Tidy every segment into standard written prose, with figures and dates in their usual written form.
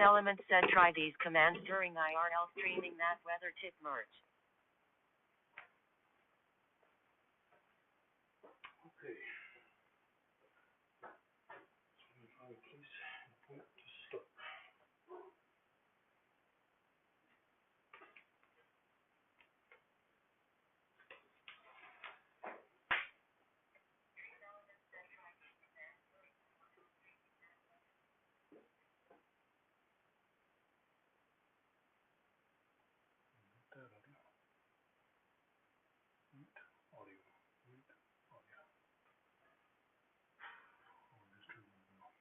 Element said try these commands during IRL streaming that weather tip merge. Okay. Find place and point to start. Mute audio. Mute audio. Oh, just turn it on.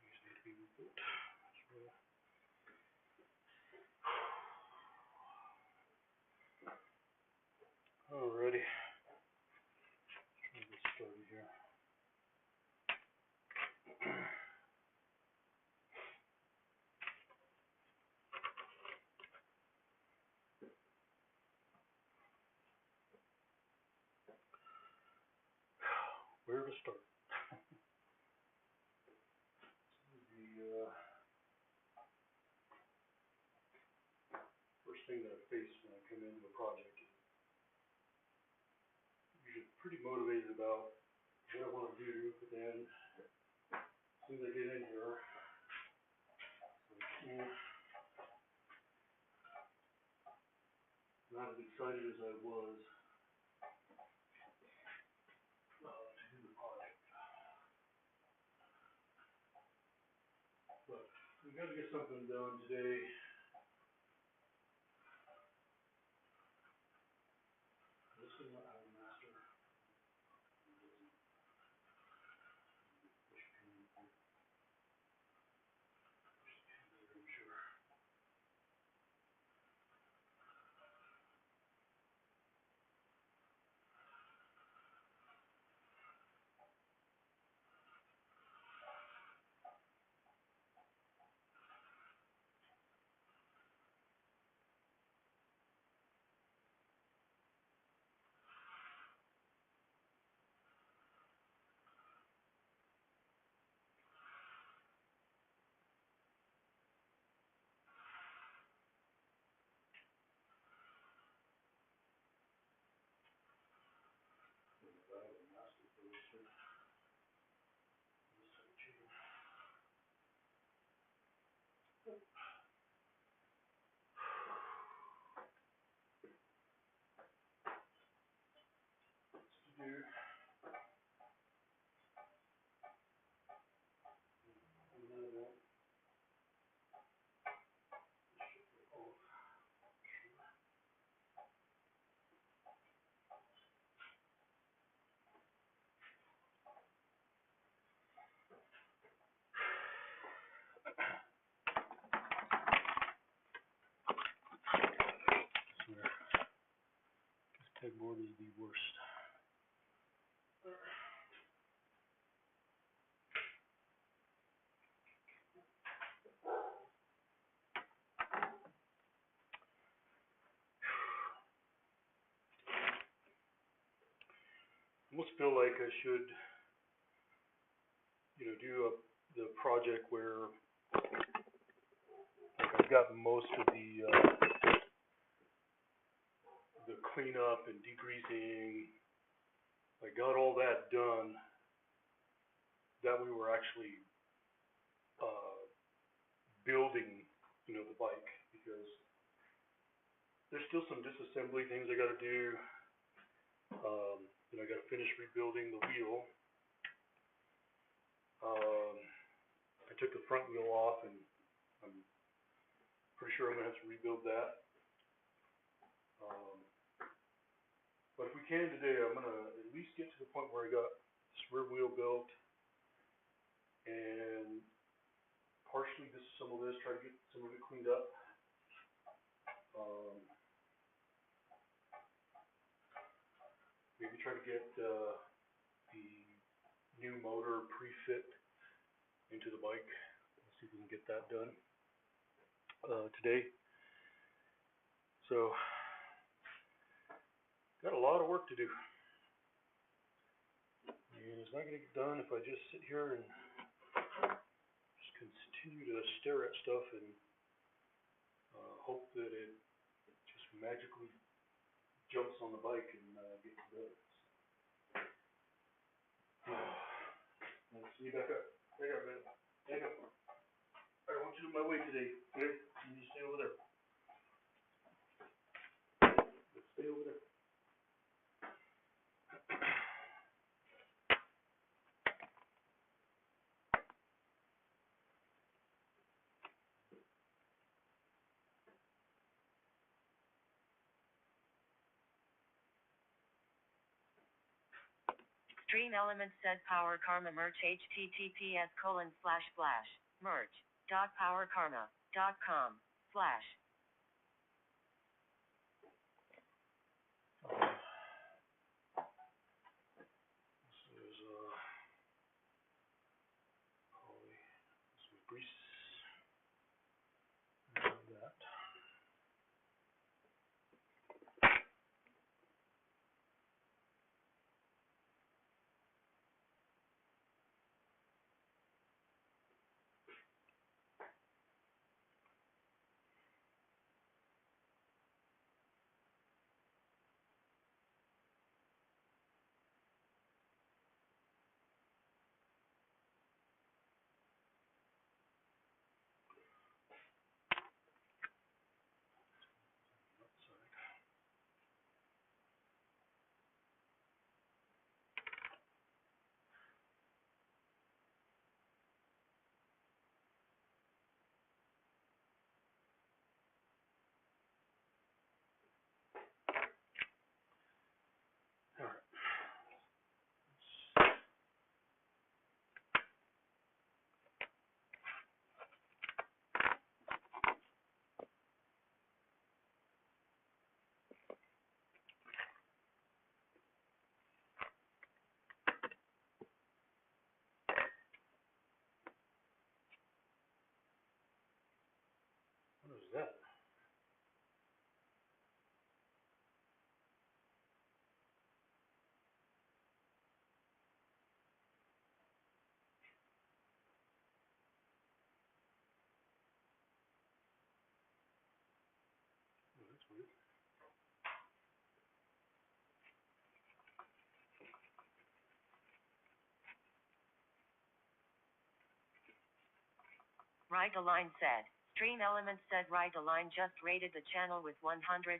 These need to be rebuilt as well. Alrighty. Try to get started here. Where to start? The first thing that I face when I come into a project is usually pretty motivated about what I want to do, but then as soon as I get in here, I'm not as excited as I was to do the project. But we got to get something done today. This is not how to master. I'm sure. This pegboard is the worst. I almost feel like I should, do the project where I've got most of the cleanup and degreasing. I got all that done. That we were actually building, the bike, because there's still some disassembly things I got to do. I got to finish rebuilding the wheel. took the front wheel off, and I'm pretty sure I'm gonna have to rebuild that. Um, but if we can today, I'm gonna at least get to the point where I got this rear wheel built, and partially this, some of this, try to get some of it cleaned up. Maybe try to get the new motor pre-fit into the bike. Let's see if we can get that done today. So, got a lot of work to do. And it's not going to get done if I just sit here and just continue to stare at stuff and hope that it just magically jumps on the bike and gets done. Let's see, back up. Back up, man. Back up. I don't want you in my way today. Okay? You need to stay over there. Let's stay over there. Extreme Elements said Power Karma merch https://merch.powerkarma.com/ This is Holly. This is grease. And that. All right. What is that? Oh, that's weird. Ride the Line said. Stream Elements said Ride the Line just rated the channel with 131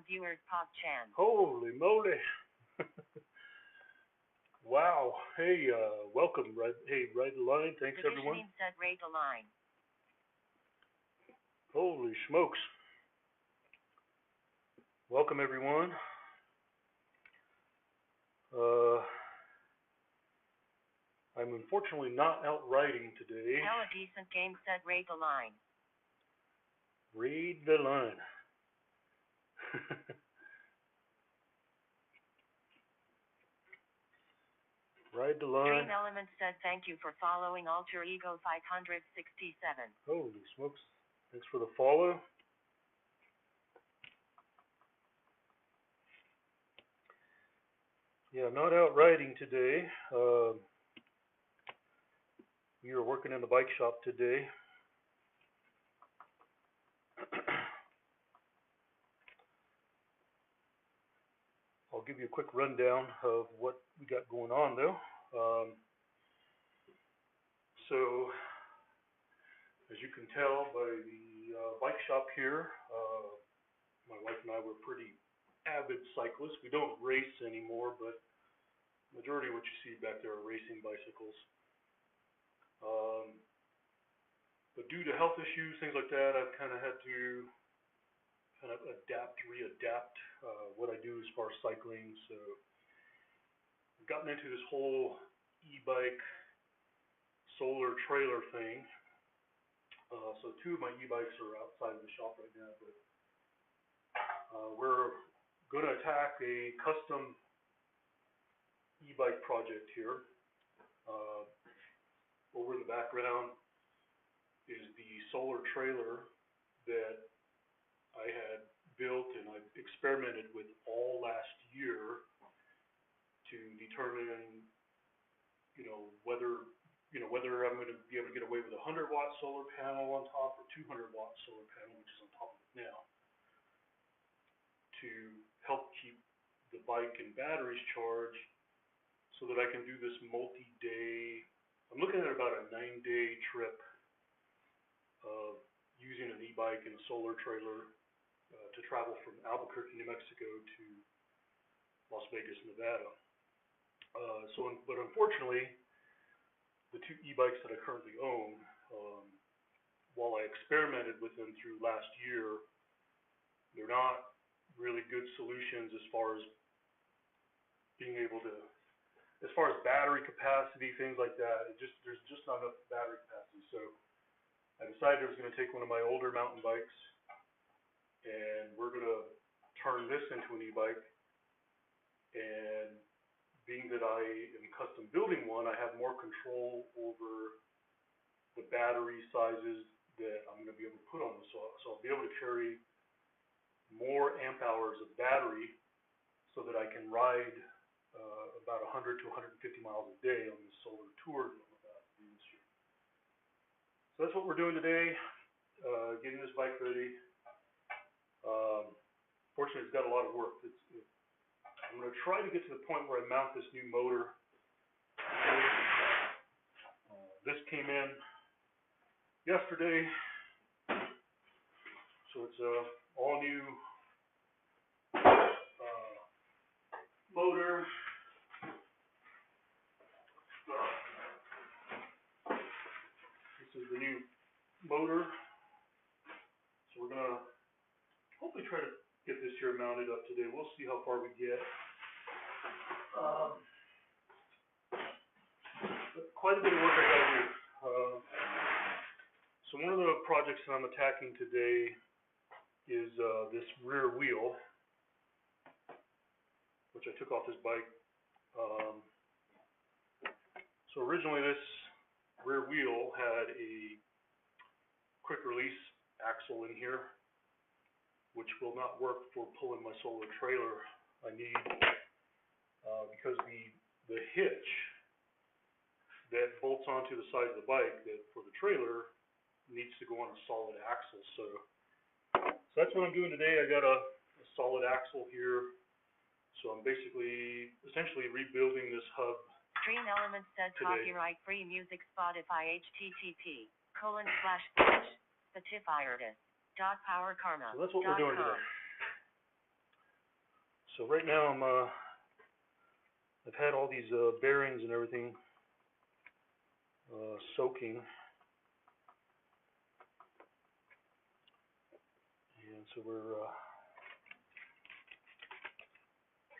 viewers. Pop Chan. Holy moly. Wow. Hey, welcome. Ride the Line. Thanks, everyone. Said Ride the Line. Holy smokes. Welcome, everyone. I'm unfortunately not out riding today. Hella Decent Game said Ride the Line. Raid the Line. Ride the Line. Stream Elements said thank you for following Alter Ego 567. Holy smokes. Thanks for the follow. Yeah, not out riding today. We are working in the bike shop today. I'll give you a quick rundown of what we got going on though. So, as you can tell by the bike shop here, my wife and I were pretty avid cyclists. We don't race anymore, but majority of what you see back there are racing bicycles. but due to health issues, things like that, I've kind of had to kind of readapt what I do as far as cycling. So I've gotten into this whole e-bike solar trailer thing. So two of my e-bikes are outside of the shop right now, but we're going to attack a custom e-bike project here. Over in the background is the solar trailer that I had built and I experimented with all last year to determine, whether I'm going to be able to get away with a 100-watt solar panel on top or 200-watt solar panel, which is on top of it now, to help keep the bike and batteries charged so that I can do this multi-day. I'm looking at about a 9-day trip of using an e-bike and a solar trailer to travel from Albuquerque, New Mexico to Las Vegas, Nevada. But unfortunately, the two e-bikes that I currently own, while I experimented with them through last year, they're not really good solutions as far as being able to, as far as battery capacity, things like that. There's just not enough battery capacity. So I decided I was going to take one of my older mountain bikes and we're going to turn this into an e-bike. And being that I am custom building one, I have more control over the battery sizes that I'm going to be able to put on this. So I'll be able to carry more amp hours of battery so that I can ride about 100 to 150 miles a day on this solar tour that I'm about to do this year. So that's what we're doing today, getting this bike ready. Fortunately, it's got a lot of work. I'm going to try to get to the point where I mount this new motor. This came in yesterday, so it's a all new motor. This is the new motor. So we're going to hopefully try to get this here mounted up today. We'll see how far we get. But quite a bit of work I got to do. So one of the projects that I'm attacking today is this rear wheel, which I took off this bike. So originally this rear wheel had a quick release axle in here, which will not work for pulling my solar trailer. I need, because the hitch that bolts onto the side of the bike that for the trailer needs to go on a solid axle. So that's what I'm doing today. I got a solid axle here. So I'm essentially rebuilding this hub. Stream Elements said today. Copyright free music Spotify http://spotify.powerkarma.com. So that's what we're doing today. So right now I've had all these bearings and everything soaking, and so we're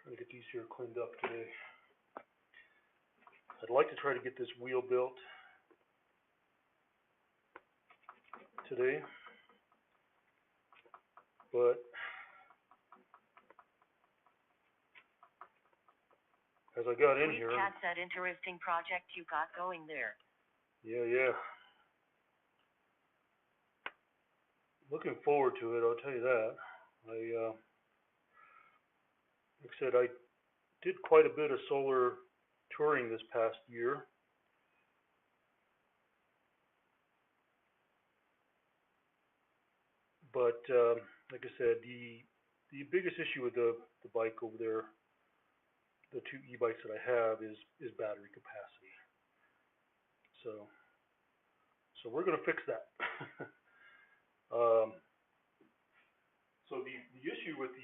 trying to get these here cleaned up today. I'd like to try to get this wheel built today, but as I got in here, Cat said interesting project you got going there. Yeah. Looking forward to it, I'll tell you that. Like I said, I did quite a bit of solar touring this past year. But like I said, the biggest issue with the bike over there, the two e-bikes that I have, is battery capacity. So we're going to fix that. So the issue with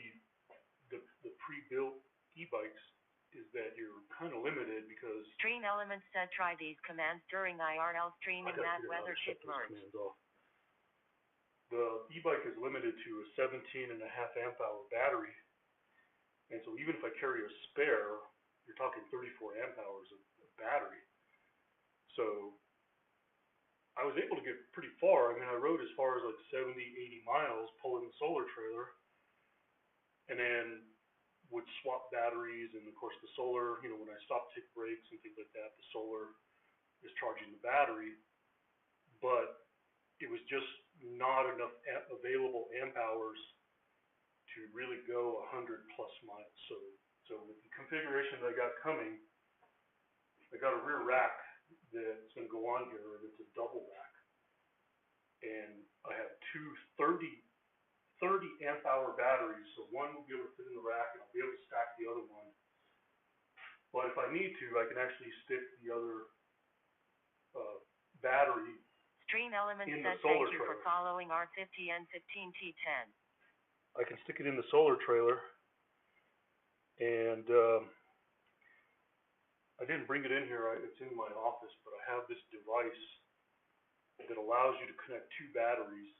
the pre-built e-bikes is that you're kind of limited because Stream Elements said try these commands during IRL streaming that weather chip merge. the e-bike is limited to a 17.5 amp hour battery, and so even if I carry a spare, you're talking 34 amp hours of battery. So I was able to get pretty far. I mean, I rode as far as like 70, 80 miles pulling the solar trailer, and then would swap batteries, and of course the solar, you know, when I stop, take breaks and things like that, the solar is charging the battery, but it was just not enough available amp hours to really go 100 plus miles. So with the configuration that I got coming, I got a rear rack that's going to go on here, and it's a double rack, and I have two 30 amp hour batteries, so one will be able to fit in the rack, and I'll be able to stack the other one. But if I need to, I can actually stick the other battery Stream Elements in said the solar thank you for trailer. following R50N15T10. I can stick it in the solar trailer, and I didn't bring it in here. It's in my office, but I have this device that allows you to connect two batteries,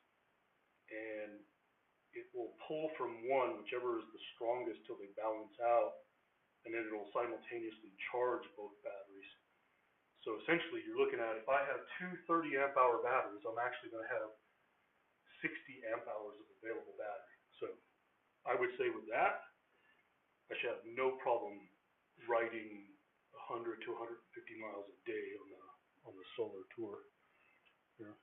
and it will pull from one, whichever is the strongest, till they balance out, and then it'll simultaneously charge both batteries. So essentially, you're looking at, if I have two 30 amp hour batteries, I'm actually going to have 60 amp hours of available battery. So I would say with that, I should have no problem riding 100 to 150 miles a day on the solar tour here.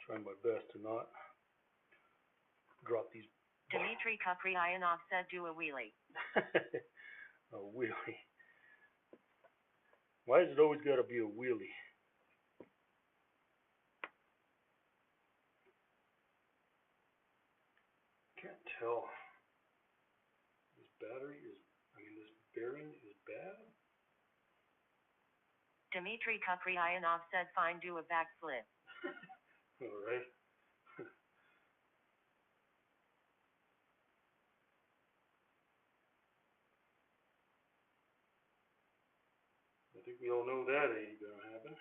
Trying my best to not drop these. Dmitry Kupryanov said do a wheelie. A wheelie. Why has it always got to be a wheelie? Can't tell. This battery is, this bearing is bad. Dmitry Kupryanov said fine, do a backflip. All right. I think we all know that ain't gonna happen.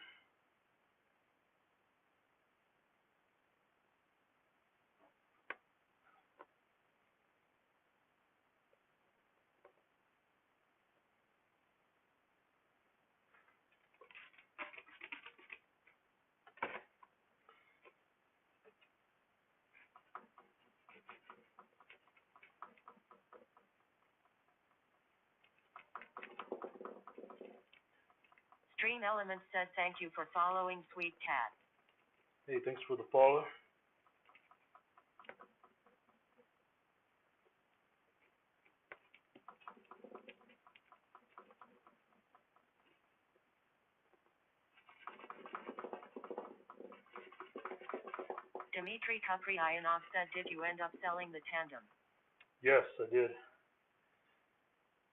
Stream Elements said thank you for following Sweet Cat. Hey, thanks for the follow. Dmitry Kupryanov said did you end up selling the tandem? Yes, I did.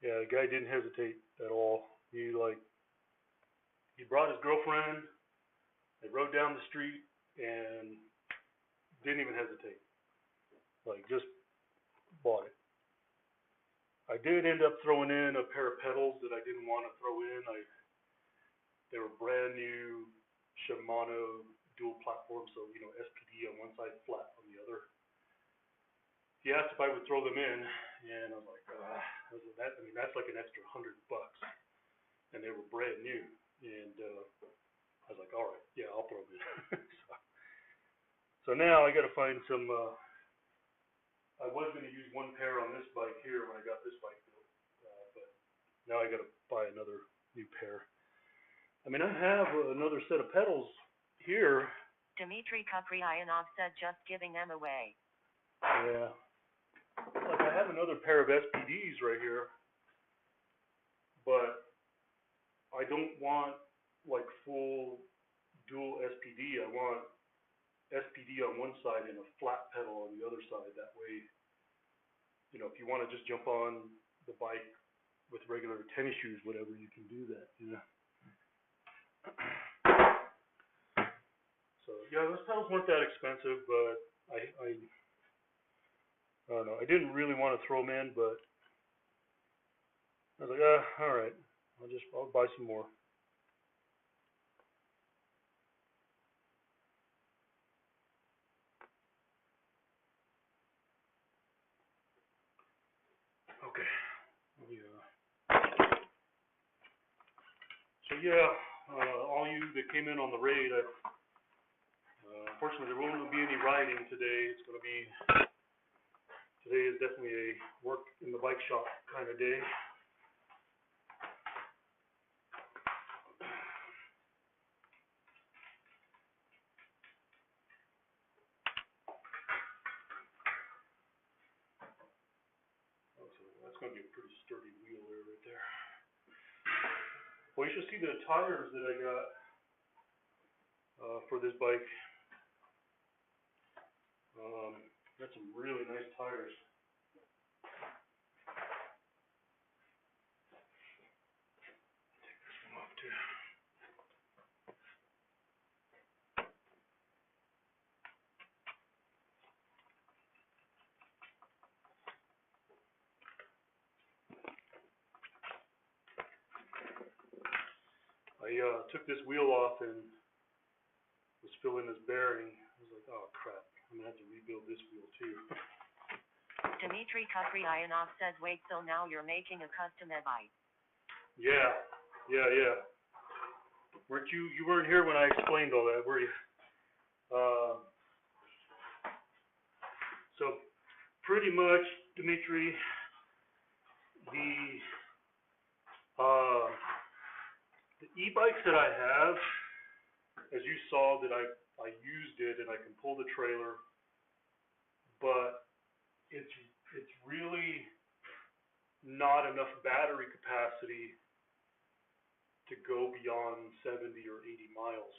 Yeah, the guy didn't hesitate at all. He brought his girlfriend, they rode down the street, and didn't even hesitate. Just bought it. I did end up throwing in a pair of pedals that I didn't want to throw in. They were brand new Shimano dual platform, so SPD on one side, flat on the other. He asked if I would throw them in, and I was like, that's like an extra $100, and they were brand new. And I was like, all right, yeah, I'll throw them in. So now I got to find some. I was going to use one pair on this bike here when I got this bike built, but now I got to buy another new pair. I have another set of pedals here. Dmitry Kupryanov said just giving them away. Yeah. I have another pair of SPDs right here, but I don't want full dual SPD. I want SPD on one side and a flat pedal on the other side. That way, if you want to just jump on the bike with regular tennis shoes, whatever, you can do that, you know. So yeah, those pedals weren't that expensive, but I don't know. I didn't really want to throw them in, but I was like, all right, I'll buy some more. Okay. So yeah, all you that came in on the raid, unfortunately there won't be any riding today. Today is definitely a work in the bike shop kind of day. So that's going to be a pretty sturdy wheel there, right there. Well, you should see the tires that I got for this bike. Got some really nice tires. Take this one off too. I took this wheel off and was filling this bearing. I was like, oh crap, I'm gonna have to rebuild this wheel too. Dmitry Kupryanov says, wait till now you're making a custom e-bike. Yeah. You weren't here when I explained all that, were you? So pretty much, Dmitry, the e-bikes that I have, as you saw, that I used it and I can pull the trailer, but it's really not enough battery capacity to go beyond 70 or 80 miles,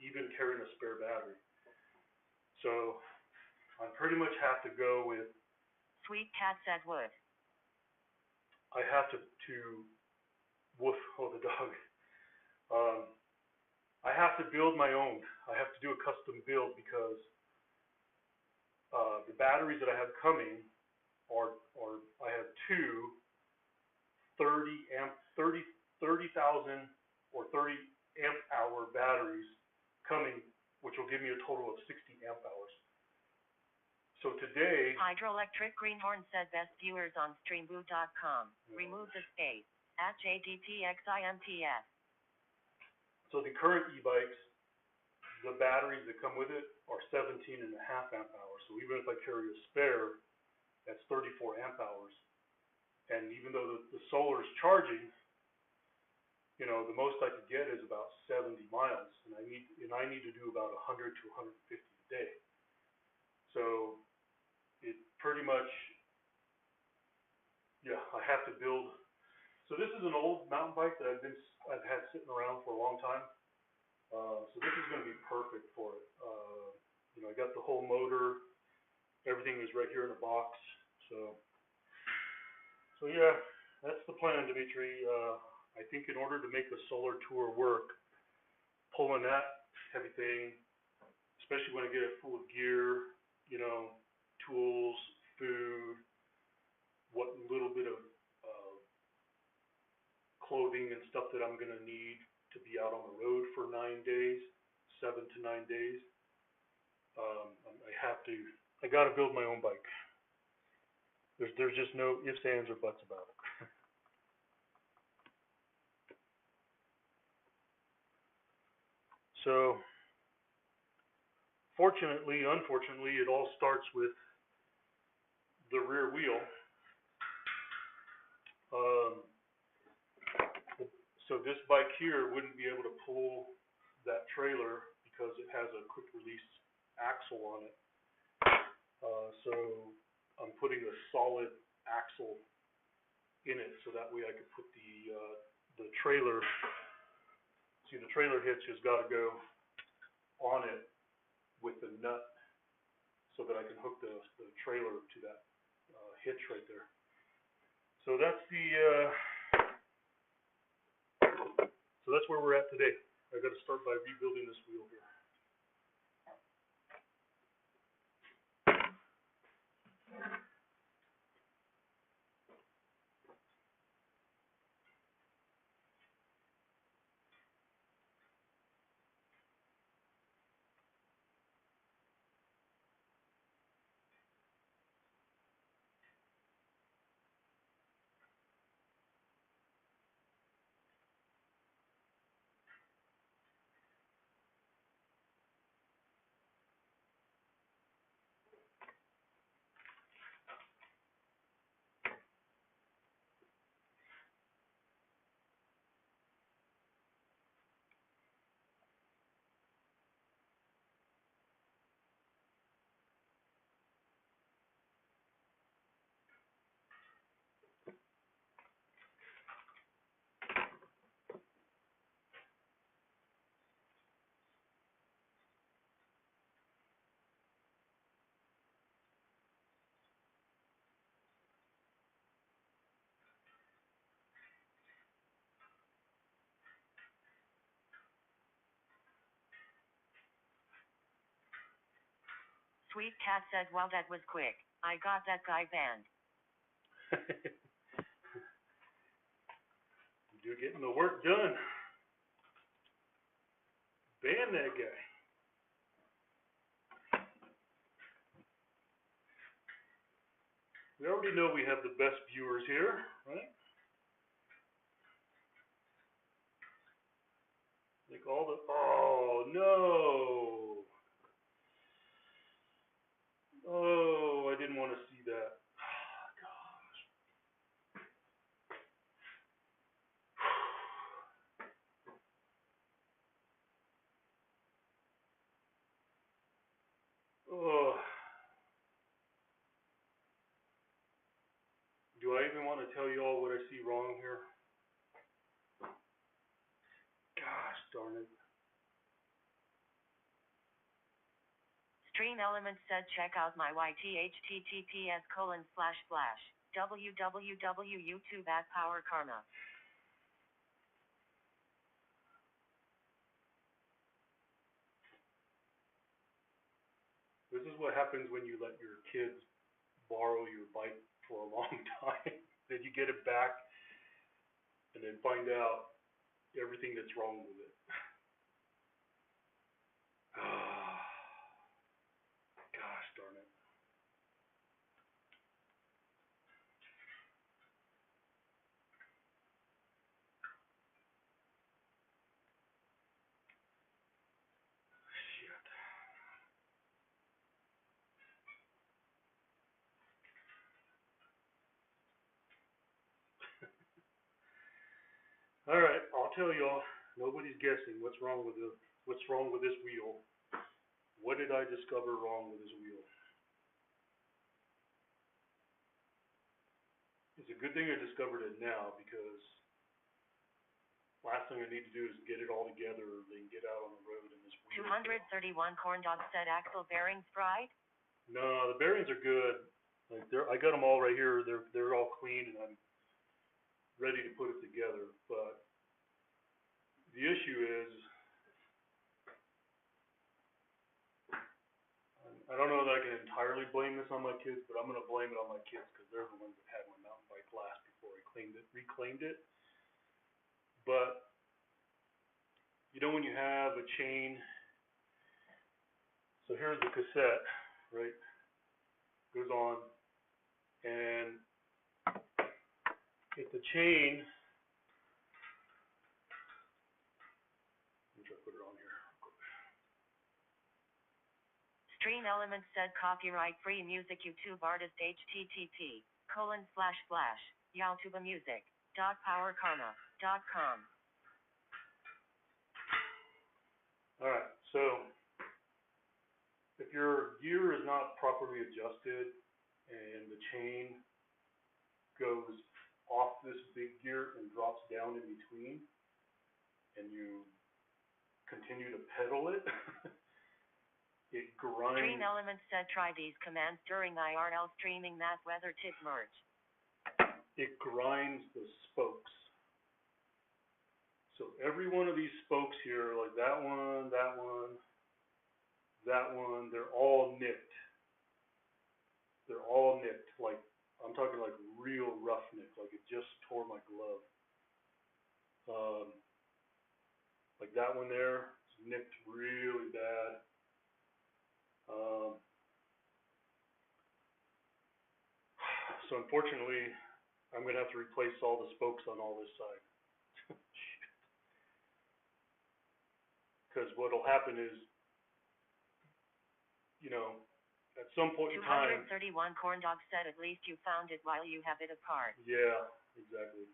even carrying a spare battery. So I pretty much have to go with. Sweet Cat says wood. I have to woof, the dog. I have to build my own. I have to do a custom build because the batteries that I have coming are I have two 30,000 or 30 amp hour batteries coming, which will give me a total of 60 amp hours. So today, Hydroelectric Greenhorn said best viewers on streamboot.com. Remove the space. At JDPXIMTS. So the current e-bikes, the batteries that come with it are 17.5 amp hours. So even if I carry a spare, that's 34 amp hours. And even though the solar is charging, you know, the most I could get is about 70 miles, and I need to do about 100 to 150 a day. So it pretty much, yeah, I have to build. So this is an old mountain bike that I've had sitting around for a long time. So this is going to be perfect for it. You know, I got the whole motor, everything is right here in a box. So yeah, that's the plan, Dmitry. I think in order to make the solar tour work, pulling that heavy thing, especially when I get it full of gear, you know, tools, food, what little bit of clothing and stuff that I'm going to need to be out on the road for 9 days, 7 to 9 days. I got to build my own bike. There's just no ifs, ands, or buts about it. So, unfortunately, it all starts with the rear wheel. So this bike here wouldn't be able to pull that trailer because it has a quick release axle on it. So I'm putting a solid axle in it so that way I could put the trailer. See, the trailer hitch has got to go on it with the nut so that I can hook the trailer to that hitch right there. So that's so that's where we're at today. I got to start by rebuilding this wheel here. Sweet Cat said, "Well, that was quick. I got that guy banned." You're getting the work done. Ban that guy. We already know we have the best viewers here, right? Like all the, oh no. Oh, I didn't want to see that. Oh. Do I even want to tell you all what I see wrong here? Gosh darn it. Stream Elements said, "Check out my YT https://www.youtube@PowerKarma." This is what happens when you let your kids borrow your bike for a long time. Then you get it back and then find out everything that's wrong with it. Gosh darn it. Shit. Alright, I'll tell y'all. Nobody's guessing what's wrong with this wheel. What did I discover wrong with this wheel? It's a good thing I discovered it now, because last thing I need to do is get it all together, then get out on the road in this wheel. 231 Corn Dog said, "Axle bearings fried?" No, the bearings are good. Like I got them all right here. They're all clean, and I'm ready to put it together. But the issue is, I don't know that I can entirely blame this on my kids, but I'm gonna blame it on my kids because they're the ones that had my mountain bike last before I reclaimed it. But you know when you have a chain, so here's the cassette, right? Goes on, and if the chain, let me try to put it on here. Stream Elements said, "Copyright free music YouTube artist http://youtubemusic.powerkarma.com." Alright, so if your gear is not properly adjusted and the chain goes off this big gear and drops down in between, and you continue to pedal it, it grinds. Stream Elements said, "Try these commands during IRL streaming. Math weather tip merge." it grinds the spokes. So every one of these spokes here, like that one, that one, that one, they're all nicked. They're all nicked. Like, I'm talking like real rough nick, like it just tore my glove. Like that one there, is nicked really bad. So unfortunately, I'm gonna have to replace all the spokes on all this side. Because what'll happen is, you know, at some point in time. 231 Corn Dog said at least you found it while you have it apart. Yeah, exactly.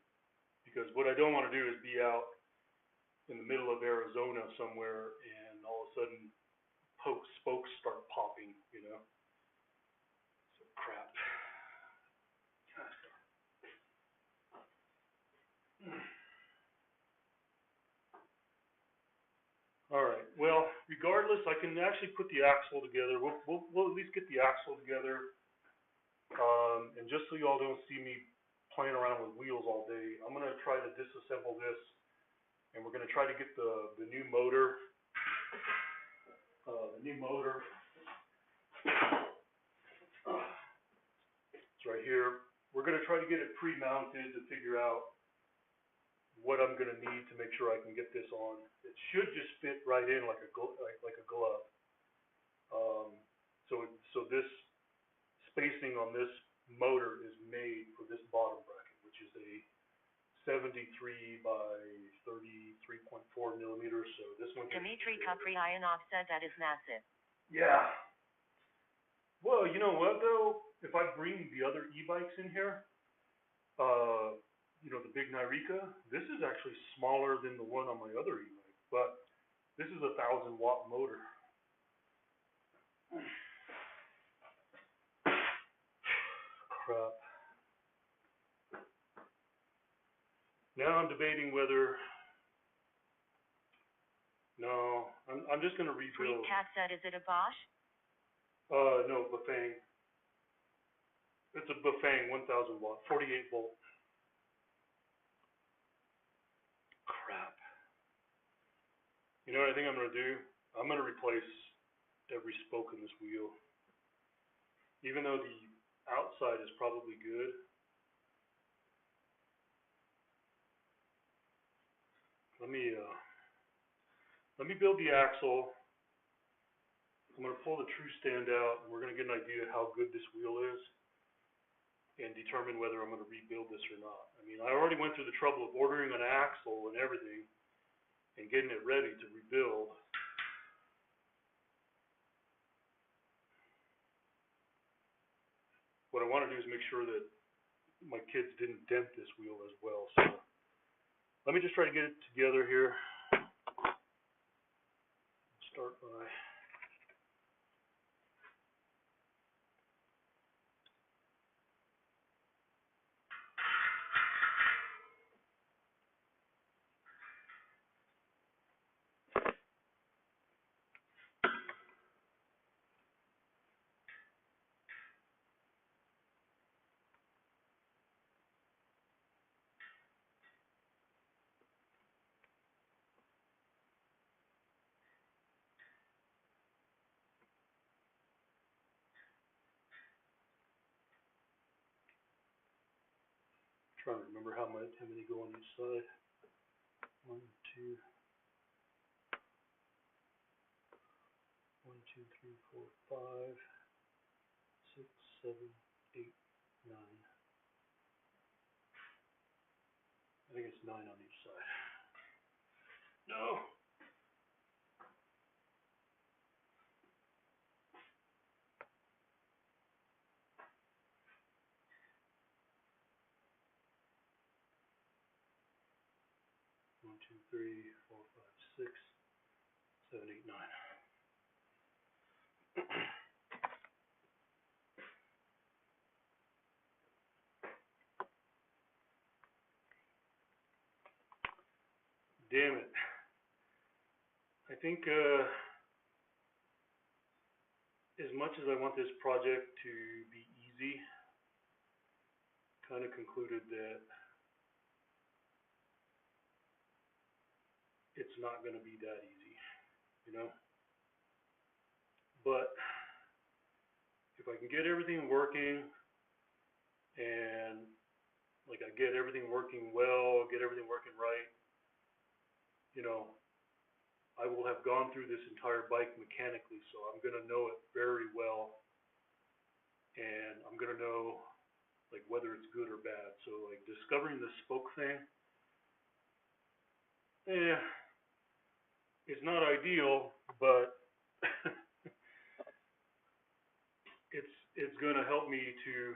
Because what I don't want to do is be out in the middle of Arizona somewhere and all of a sudden spokes start popping, you know. So crap. All right. Well, regardless, I can actually put the axle together. We'll at least get the axle together. And just so y'all don't see me playing around with wheels all day, I'm gonna try to disassemble this, and we're gonna try to get the new motor. It's right here. We're gonna try to get it pre-mounted to figure out what I'm gonna need to make sure I can get this on. It should just fit right in like a glove. So this spacing on this motor is made for this bottom bracket, which is a 73 by 33.4 millimeters. So this one. Dmitry Kupryanov said that is massive. Yeah. Well, you know what though? If I bring the other e-bikes in here, you know, the big Nyrika, this is actually smaller than the one on my other e-bike, but this is a 1,000-watt motor. Crap. Now I'm debating whether. No, I'm just gonna rebuild. Cat said, is it a Bosch? No, Bafang. It's a Bafang 1,000 watt, 48 volt. Crap. You know what I think I'm gonna do? I'm gonna replace every spoke in this wheel. Even though the outside is probably good. Let me build the axle. I'm gonna pull the true stand out, and we're gonna get an idea of how good this wheel is, and determine whether I'm gonna rebuild this or not. I mean, I already went through the trouble of ordering an axle and everything, and getting it ready to rebuild. What I want to do is make sure that my kids didn't dent this wheel as well. So let me just try to get it together here. Start by. Trying to remember how many go on each side. 1, 2, 1, 2, 3, 4, 5, 6, 7, 8, 9. I think it's 9 on each side. No. One, two, 3, 4, 5, 6, 7, 8, 9. Damn it. I think as much as I want this project to be easy, kind of concluded that it's not going to be that easy, you know? But if I can get everything working and like I get everything working well, get everything working right, you know, I will have gone through this entire bike mechanically, so I'm going to know it very well, and I'm going to know like whether it's good or bad. So like discovering the spoke thing, it's not ideal, but it's going to help me to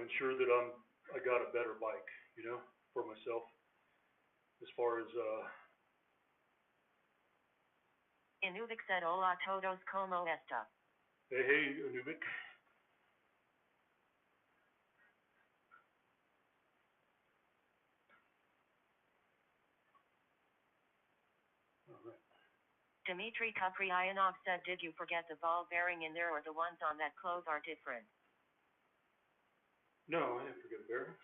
ensure that I got a better bike, for myself as far as Inuvik said hola todos como esta. hey Anubik. All right. Dmitry Kupryanov said, did you forget the ball bearing in there, or the ones on that clothes are different? No, I didn't forget a bearing,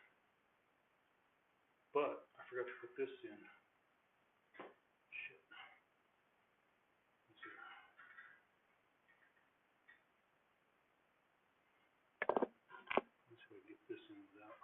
but I forgot to put this in. Shit. Let's see. Let's see if I can get this in without.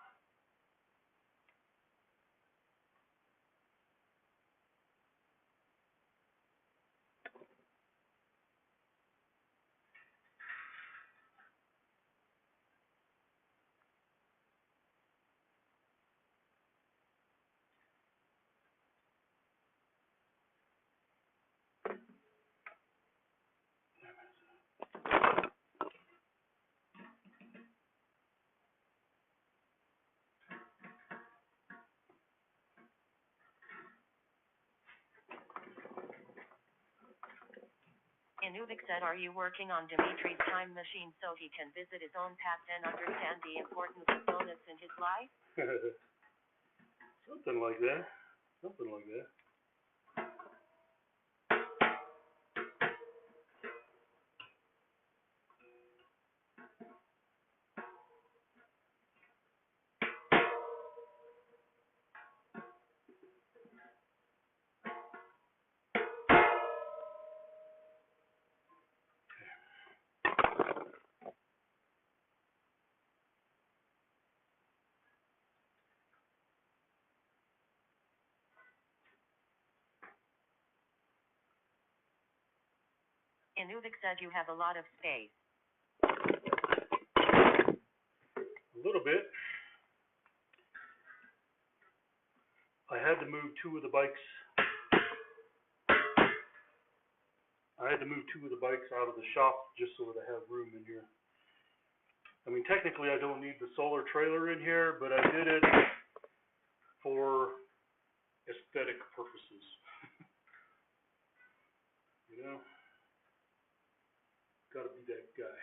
Inuvik said, are you working on Dimitri's time machine so he can visit his own past and understand the importance of donuts in his life? Something like that. Something like that. Inuvik said you have a lot of space. A little bit. I had to move two of the bikes. I had to move two of the bikes out of the shop just so that I have room in here. I mean, technically I don't need the solar trailer in here, but I did it for aesthetic purposes. You know? Gotta be that guy.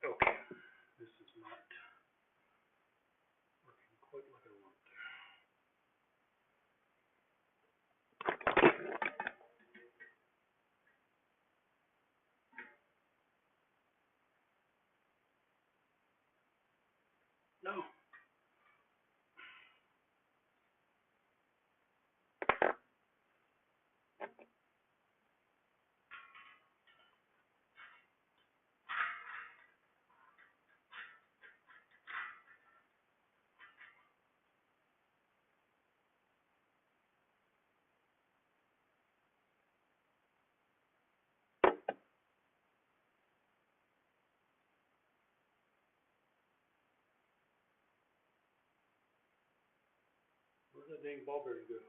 Okay. This is not working quite like I want. No. Where'd that dang ball bearing go?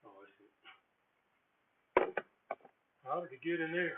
Oh, I see. How did it get in there?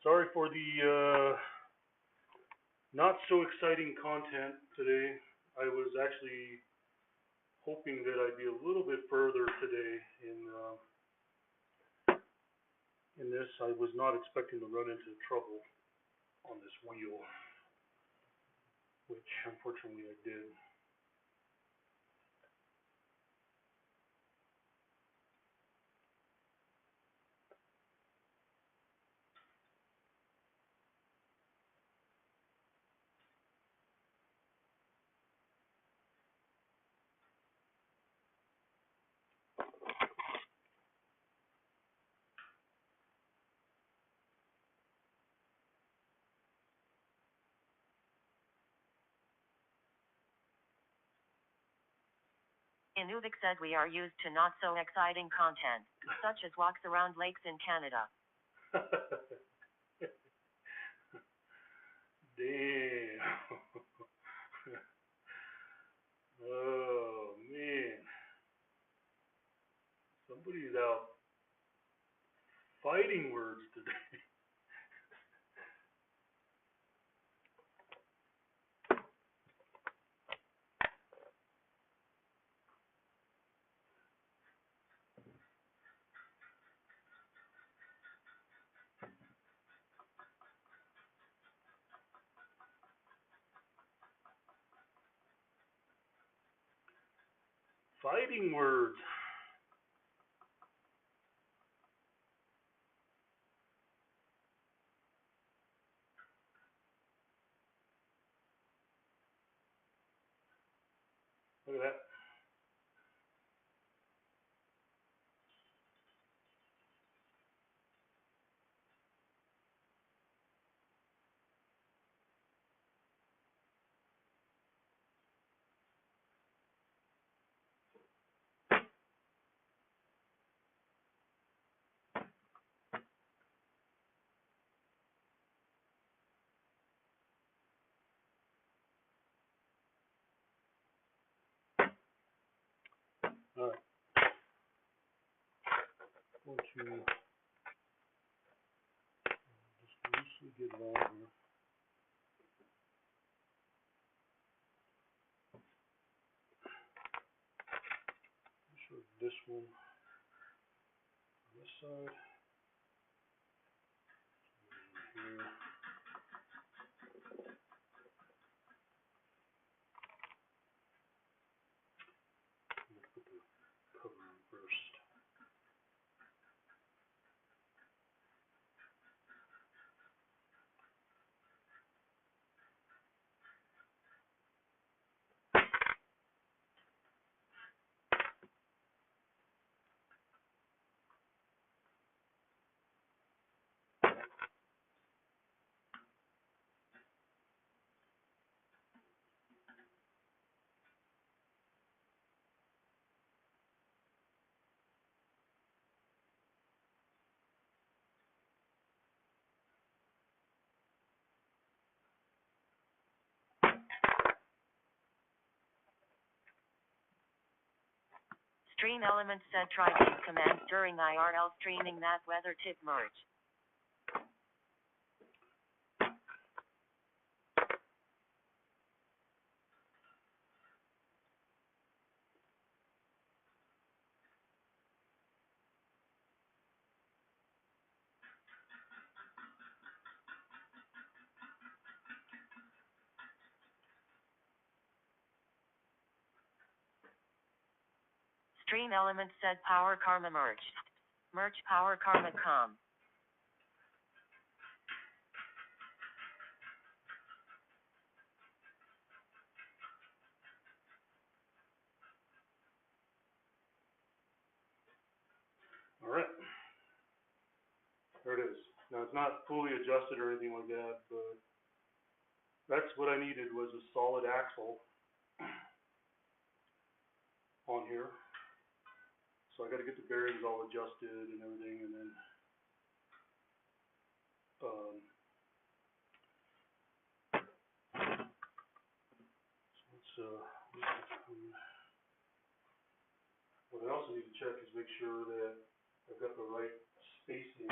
Sorry for the not so exciting content today. I was actually hoping that I'd be a little bit further today in this. I was not expecting to run into trouble on this wheel, which unfortunately I did. Inuvik said we are used to not so exciting content, such as walks around lakes in Canada. Damn. Oh man. Somebody's out fighting words today. Fighting words. Look at that. Alright. Going to just loosely get it on here. Show this one on this side. Here. I'm going to put the cover on first. Stream Elements said try these commands during IRL streaming that weather tip merge. Stream Elements said Power Karma merge. Merge Power Karma com. Alright. There it is. Now it's not fully adjusted or anything like that, but that's what I needed was a solid axle on here. So I got to get the bearings all adjusted and everything, and then so what I also need to check is make sure that I've got the right spacing.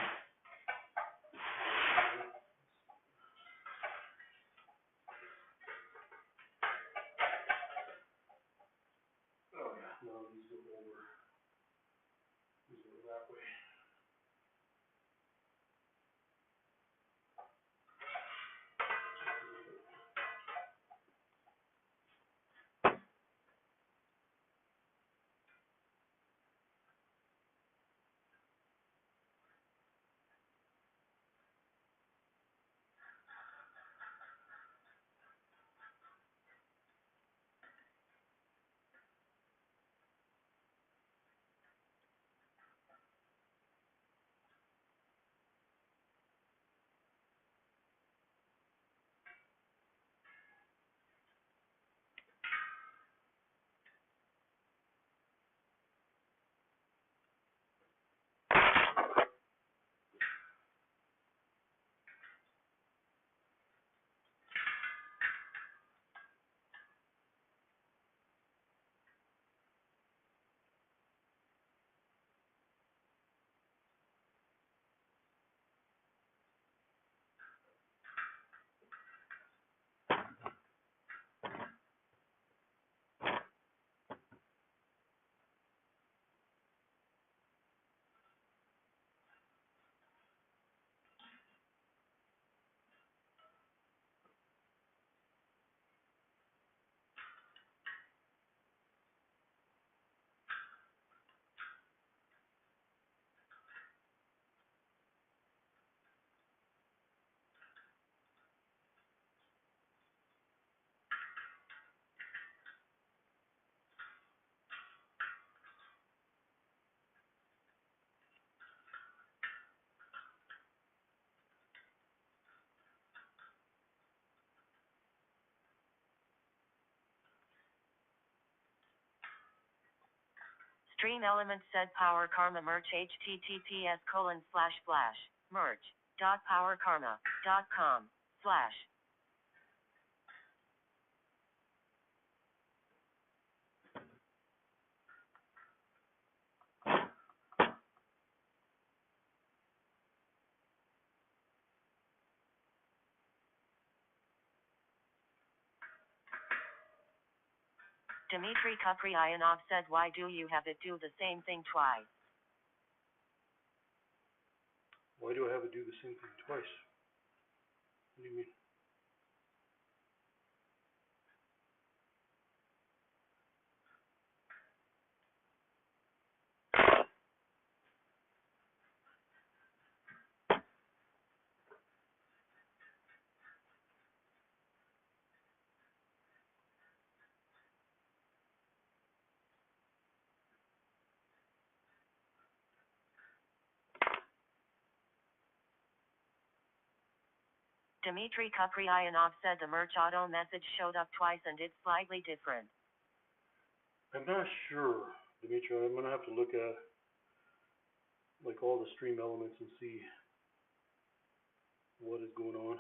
Stream Elements said Power Karma merch https://merch.powerkarma.com/ Dmitry Kupryanov said, why do you have it do the same thing twice? Why do I have it do the same thing twice? What do you mean? Dmitry Kupryanov said the merch auto message showed up twice and it's slightly different. I'm not sure, Dimitri. I'm gonna have to look at like all the stream elements and see what is going on.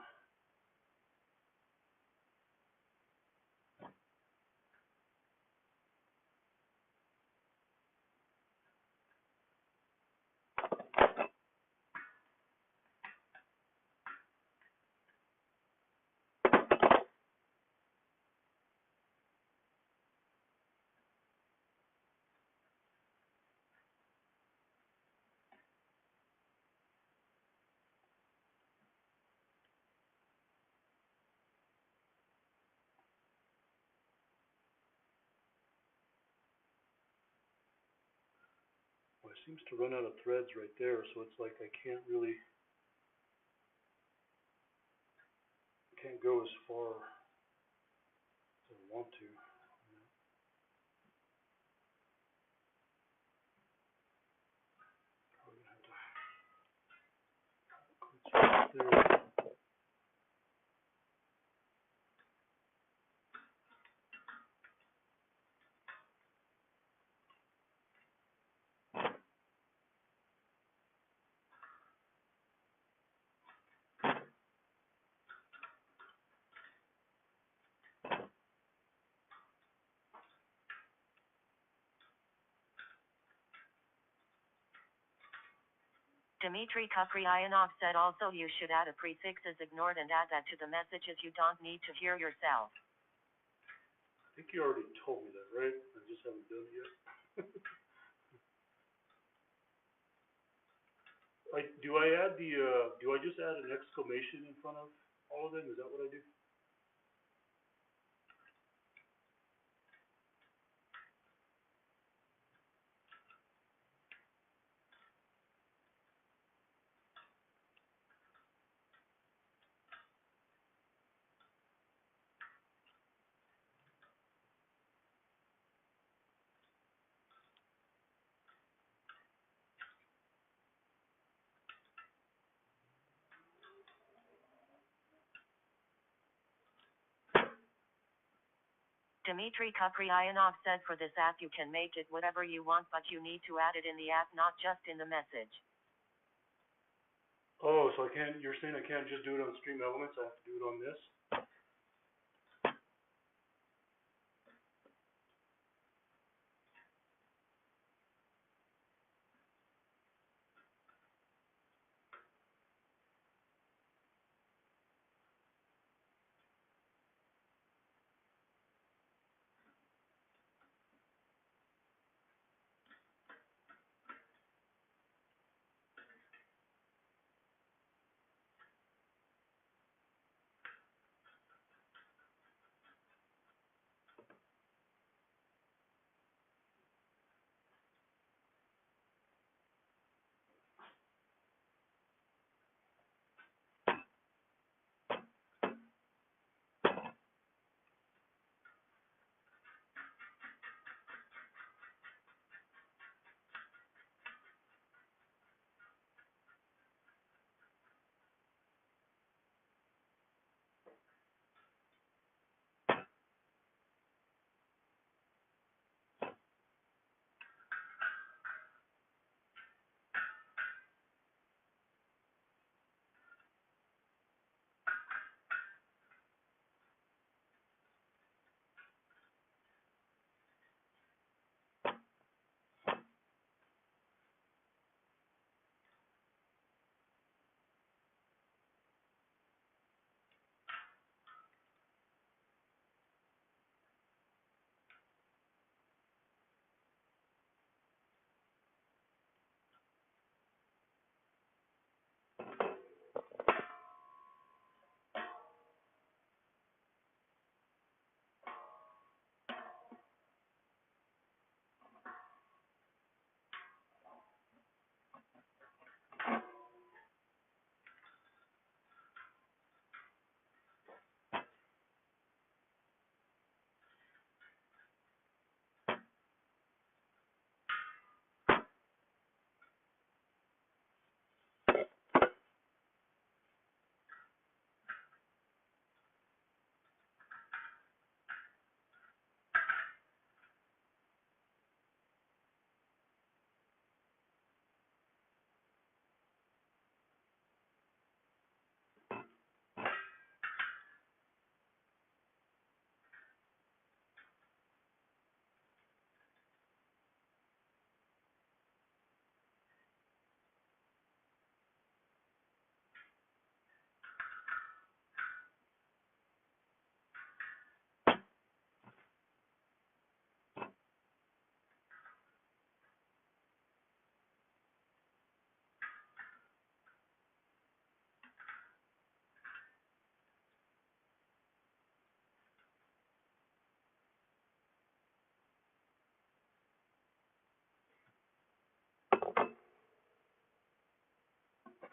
Well, it seems to run out of threads right there, so it's like I can't go as far as I want to. Probably gonna have to quit there. Dmitry Kupryanov said also you should add a prefix as ignored and add that to the messages you don't need to hear yourself. I think you already told me that, right? I just haven't done it yet. Do I just add an exclamation in front of all of them? Is that what I do? Dmitry Kupryanov said for this app you can make it whatever you want, but you need to add it in the app, not just in the message. Oh, so you're saying I can't just do it on Stream Elements, I have to do it on this? Let's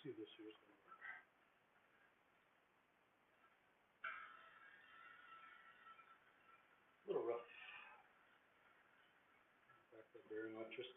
see if this here is gonna work. A little rough. Back that bearing off just.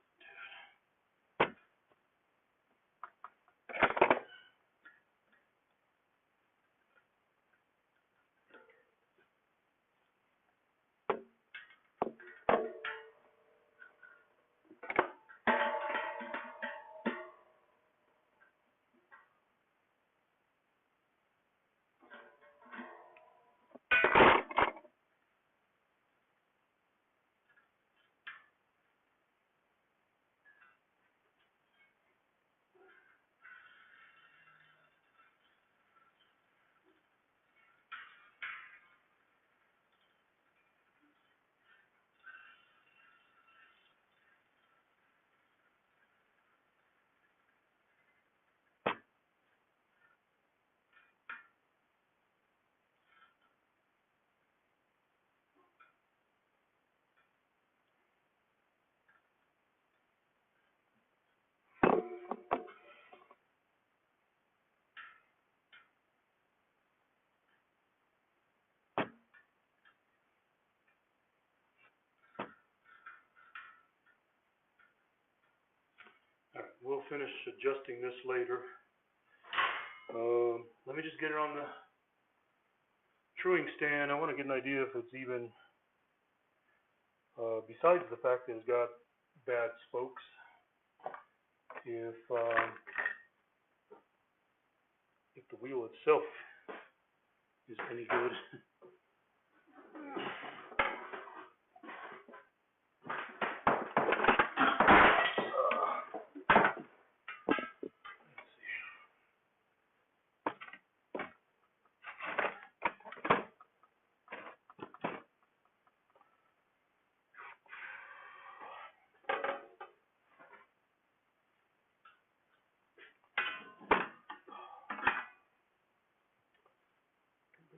Alright, we'll finish adjusting this later. Let me just get it on the truing stand. I want to get an idea if it's even, besides the fact that it's got bad spokes, if the wheel itself is any good.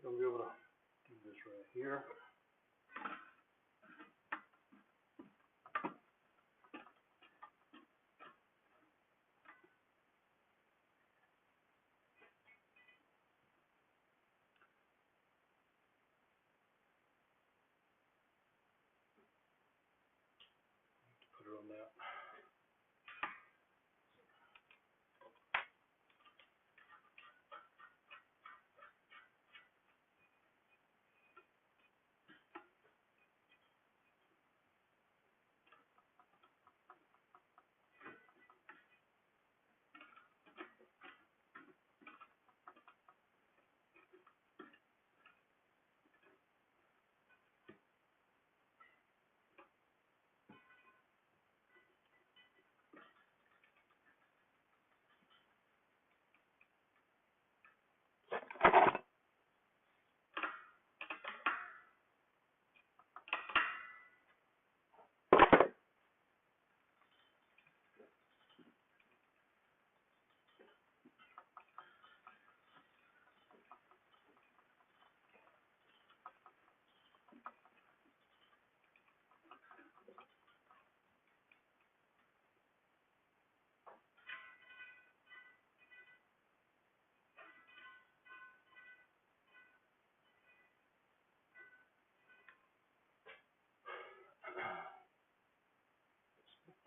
I'll be able to do this right here. Put it on that.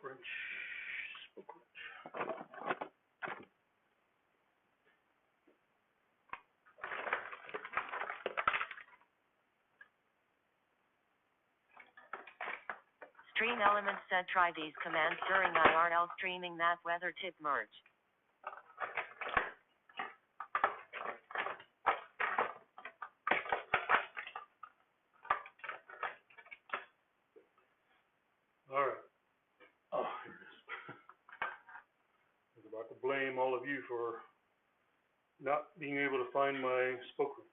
Wrench. Spoke wrench. Stream Elements said try these commands during IRL streaming that weather tip merge. Alright. Oh, here it is. I was about to blame all of you for not being able to find my spoke wrench.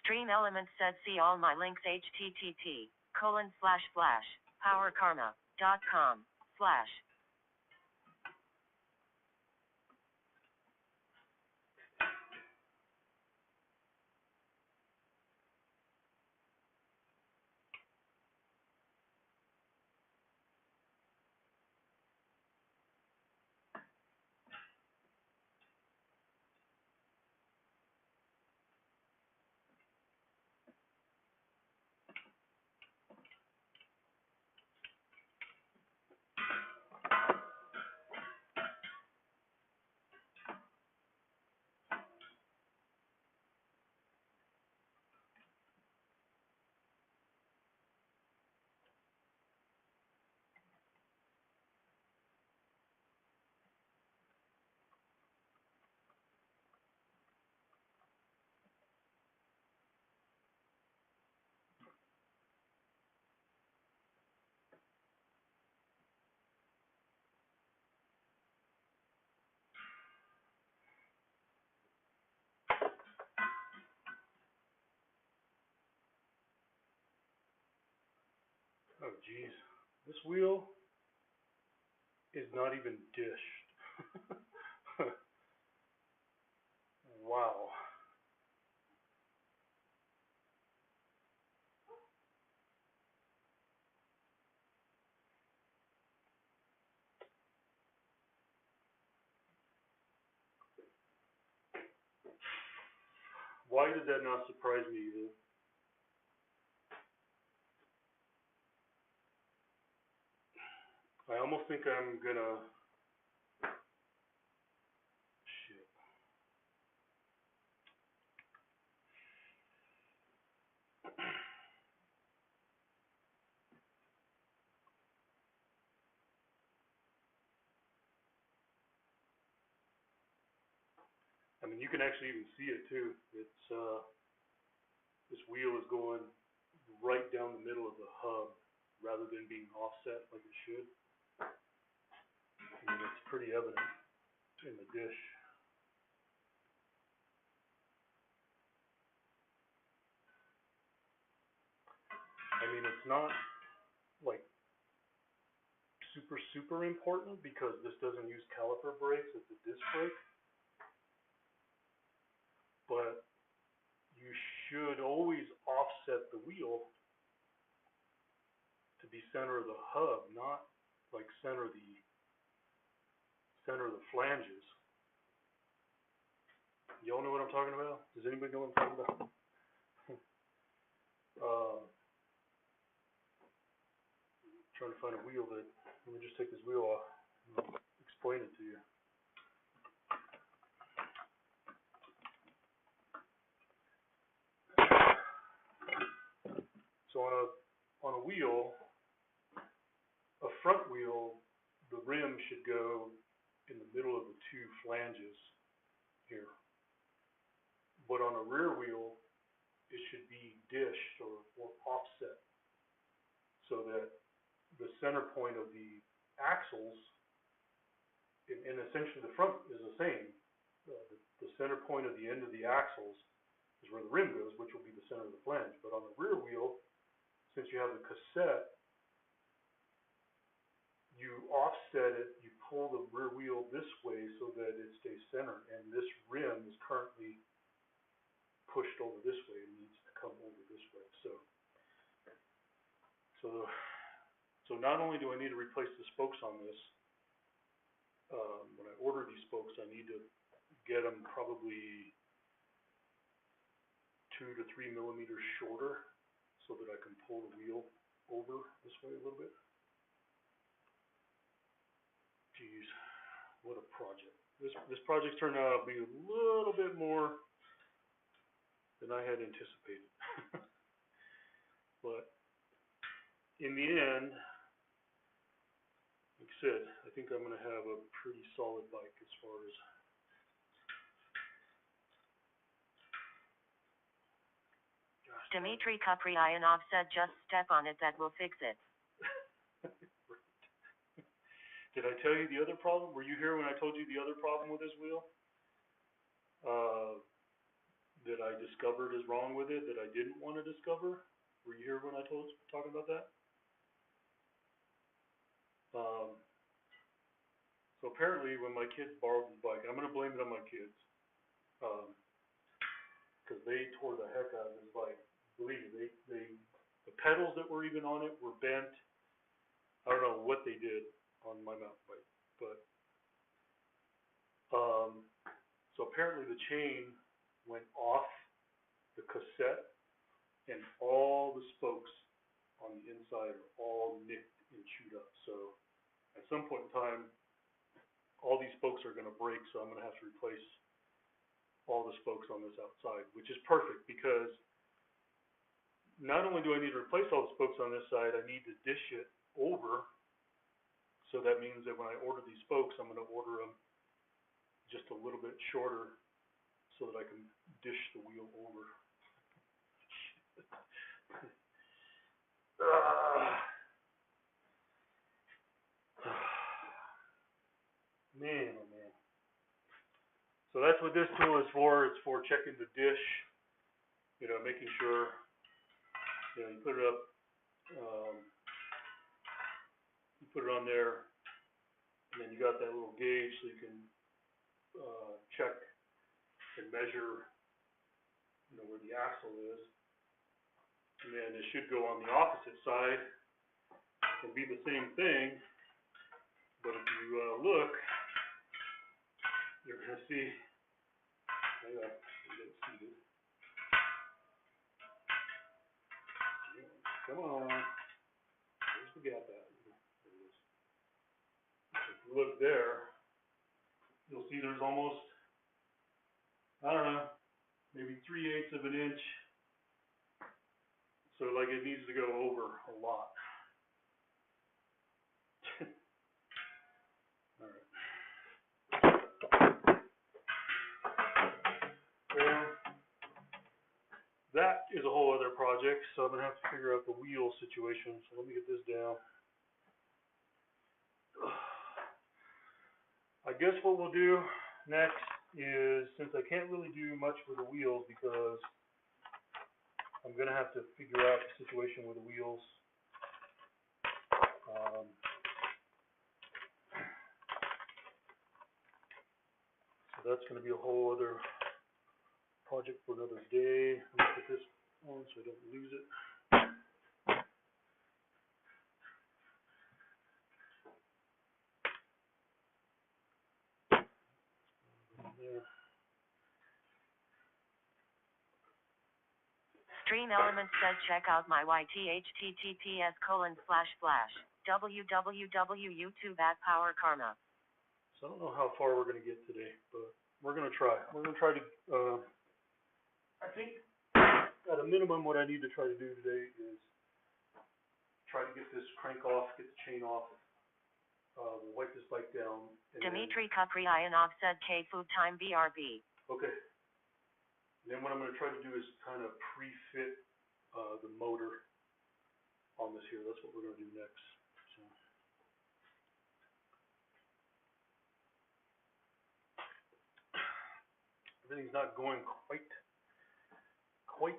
Stream Elements said see all my links http://powerkarma.com/ Oh geez, this wheel is not even dished. Wow. Why did that not surprise me either? I almost think I'm gonna, shit. I mean, you can actually even see it too. It's, this wheel is going right down the middle of the hub rather than being offset like it should. I mean, it's pretty evident in the dish. I mean, it's not like super important because this doesn't use caliper brakes, it's a disc brake. But you should always offset the wheel to be center of the hub, not like center of the flanges. Y'all know what I'm talking about? Does anybody know what I'm talking about? Trying to find a wheel that, let me just take this wheel off and I'll explain it to you. So on a wheel, a front wheel, the rim should go in the middle of the two flanges here. But on a rear wheel, it should be dished or offset so that the center point of the axles, and essentially the front is the same. The center point of the end of the axles is where the rim goes, which will be the center of the flange. But on the rear wheel, since you have the cassette, you offset it, you pull the rear wheel this way so that it stays centered, and this rim is currently pushed over this way and needs to come over this way. So not only do I need to replace the spokes on this, when I order these spokes, I need to get them probably 2 to 3 millimeters shorter so that I can pull the wheel over this way a little bit. Geez, what a project. This project's turned out to be a little bit more than I had anticipated. But in the end, like I said, I think I'm going to have a pretty solid bike as far as Dmitry Kupryanov said just step on it, that will fix it. Did I tell you the other problem? Were you here when I told you the other problem with this wheel? that I discovered is wrong with it that I didn't want to discover. Were you here when I talking about that? So apparently when my kids borrowed the bike, I'm gonna blame it on my kids, because they tore the heck out of this bike. Believe me, the pedals that were even on it were bent. I don't know what they did on my mountain bike, but so apparently the chain went off the cassette, and all the spokes on the inside are all nicked and chewed up. So at some point in time, all these spokes are going to break, so I'm going to have to replace all the spokes on this outside, which is perfect because not only do I need to replace all the spokes on this side, I need to dish it over. So that means that when I order these spokes, I'm going to order them just a little bit shorter so that I can dish the wheel over. Man, oh man. So that's what this tool is for. It's for checking the dish, making sure, you put it up, you put it on there, and then you got that little gauge so you can check and measure, where the axle is. And then it should go on the opposite side and be the same thing. But if you look, you're going to see, come on, where's the gap at? There it is. If you look there, you'll see there's almost, I don't know, maybe 3/8 of an inch. So like it needs to go over a lot. Alright. Well, that is a whole other project, so I'm going to have to figure out the wheel situation. So let me get this down. I guess what we'll do next is, since I can't really do much with the wheels because I'm going to have to figure out the situation with the wheels. So that's going to be a whole other project for another day. I'm going to put this on so I don't lose it. There. Stream Elements said check out my YT https://www.youtube@PowerKarma. So I don't know how far we're going to get today, but we're going to try. We're going to try to, I think at a minimum what I need to try to do today is try to get this crank off, get the chain off, wipe this bike down. And Dmitry Kupryanov said K food time BRB. Okay. And then what I'm going to try to do is kind of pre-fit the motor on this here. That's what we're going to do next. So. Everything's not going quite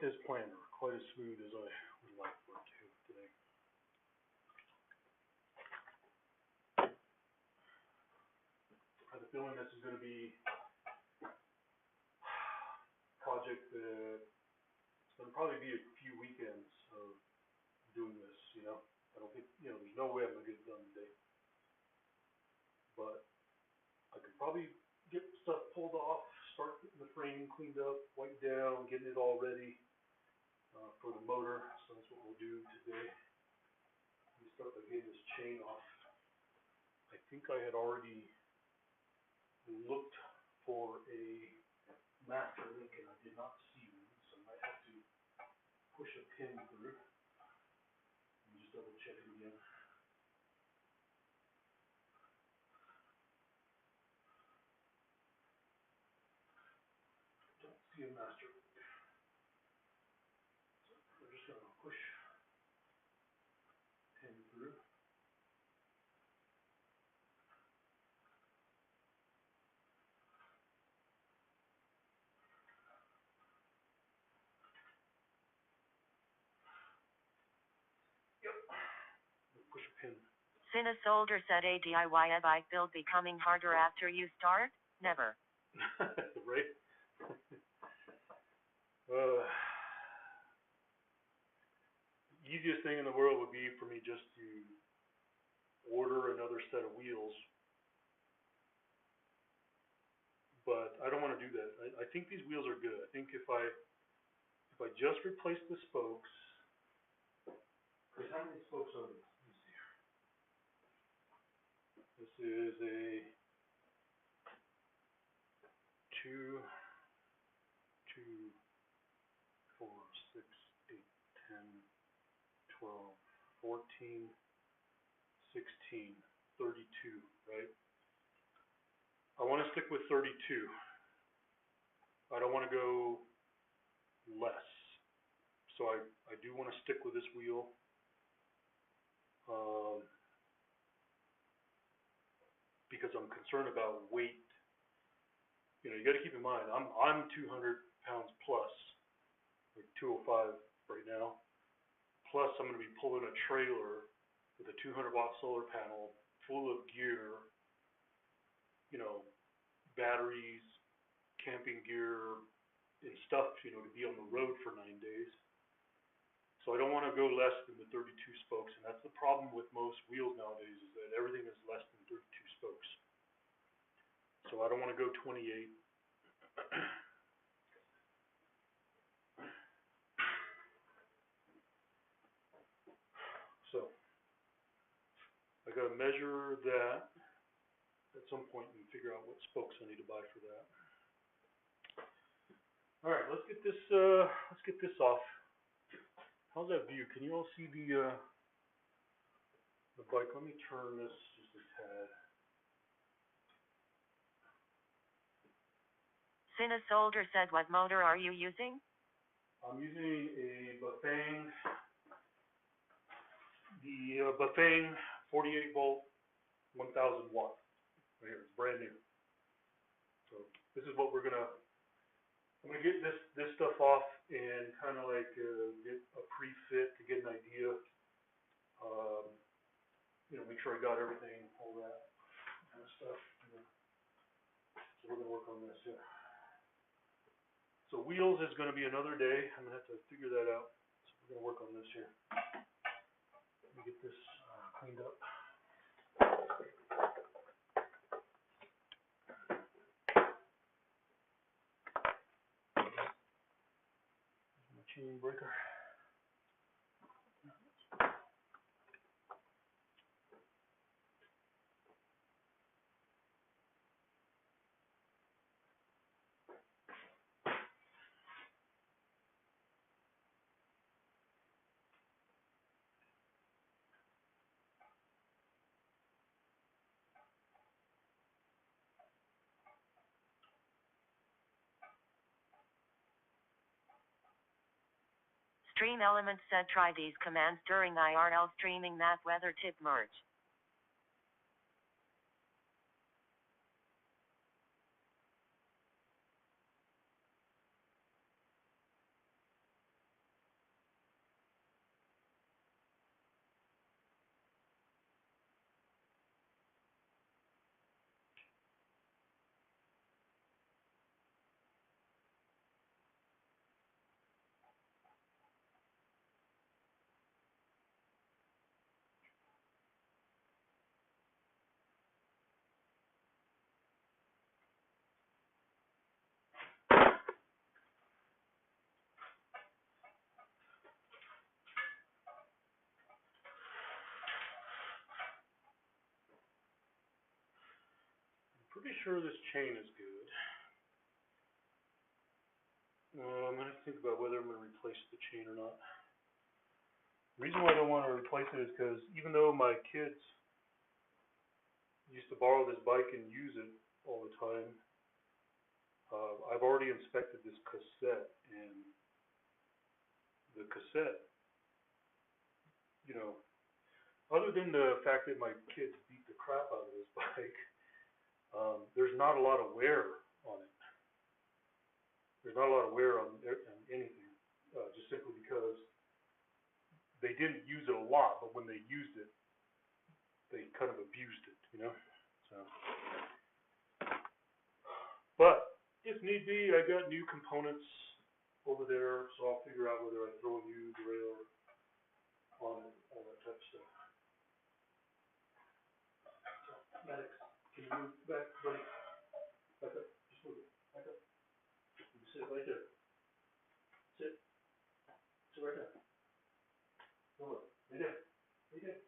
as planned or quite as smooth as I would like for it to today. I have a feeling this is going to be a project that it's going to probably be a few weekends of doing this, I don't think, there's no way I'm going to get it done today. But I could probably get stuff pulled off, start getting the frame cleaned up, wiped down, getting it all ready for the motor. So that's what we'll do today. Let me start by getting this chain off. I think I had already looked for a master link and I did not see one, so I might have to push a pin through and just double check it again. Don't see a master link. So we're just going to push pin through. Sinna Soldier said a DIY bike build becoming harder after you start? Never. Right? Easiest thing in the world would be for me just to order another set of wheels, but I don't want to do that. I think these wheels are good. I think if I just replace the spokes, because how many spokes are these? Let me see here. This is a 2, 2, 4, 6, 8, 10, 12, 14, 16, 32, right? I want to stick with 32. I don't want to go less. So I do want to stick with this wheel. Because I'm concerned about weight. You know, you got to keep in mind, I'm 200 pounds plus, like 205 right now. Plus, I'm going to be pulling a trailer with a 200-watt solar panel full of gear, you know, batteries, camping gear, and stuff, you know, to be on the road for 9 days. So I don't want to go less than the 32 spokes, and that's the problem with most wheels nowadays, is that everything is less than 32 spokes. So I don't want to go 28. So I got to measure that at some point and figure out what spokes I need to buy for that. All right, let's get this off. How's that view? Can you all see the bike? Let me turn this just a tad. Sinna Soldier said, what motor are you using? I'm using a Bafang, the Bafang 48 volt, 1000 watt. Right here, it's brand new. So this is what I'm gonna get this stuff off and kind of like get a pre-fit to get an idea. You know, make sure I got everything, all that kind of stuff. You know. So we're gonna work on this here. So wheels is gonna be another day. I'm gonna have to figure that out. So we're gonna work on this here. Let me get this cleaned up. Here's my chain breaker. Stream Elements said try these commands during IRL streaming map weather tip merge. Pretty sure this chain is good. I'm gonna think about whether I'm gonna replace the chain or not. The reason why I don't want to replace it is because even though my kids used to borrow this bike and use it all the time, I've already inspected this cassette, and the cassette, you know, other than the fact that my kids beat the crap out of this bike, there's not a lot of wear on it. There's not a lot of wear on anything, just simply because they didn't use it a lot, but when they used it, they kind of abused it, you know? So, but if need be, I got new components over there, so I'll figure out whether I throw a new derailleur on it, all that type of stuff. So, Maddox, can you move back, buddy? Back up, just move it, back up. You sit right there. Sit. Sit right there. No, look. Lay down. Lay down.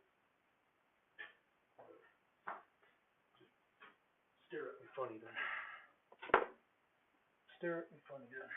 Stare at me funny then. Stare at me funny then.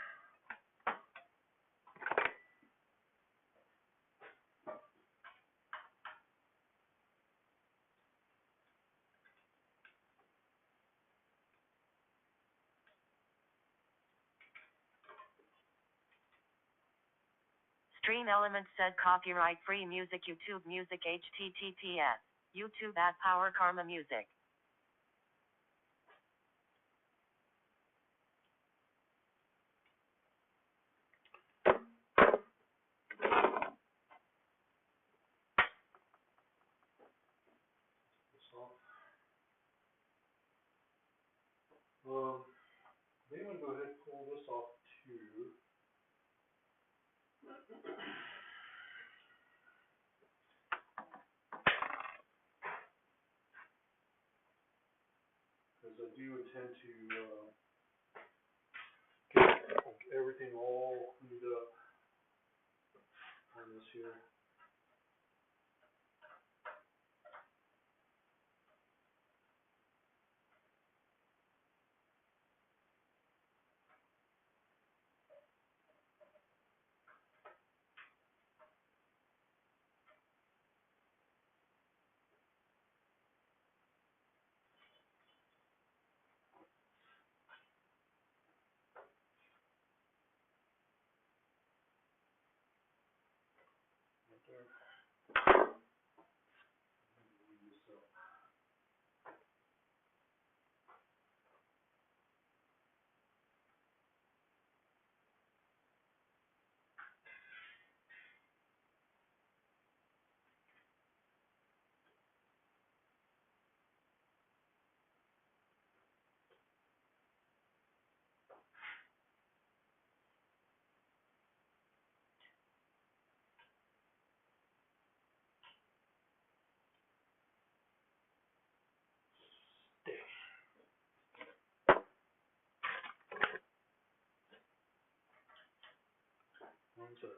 Stream Elements said copyright free music YouTube Music https YouTube at Power Karma Music. They want to go ahead and pull this off too. Because I do intend to get everything all cleaned up on this here. Right there. Leave this up. Stay. What's this?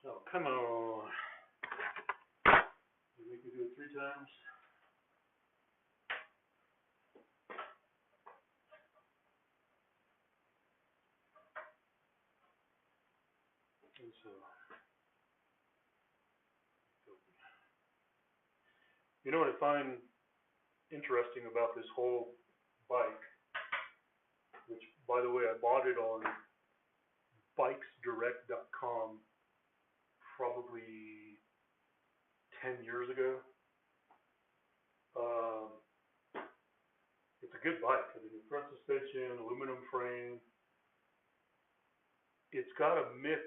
Oh, come on. You make me do it 3 times? And so, you know what I find interesting about this whole bike, which, by the way, I bought it on bikesdirect.com probably 10 years ago. It's a good bike. I mean, the front suspension, aluminum frame. It's got a mix.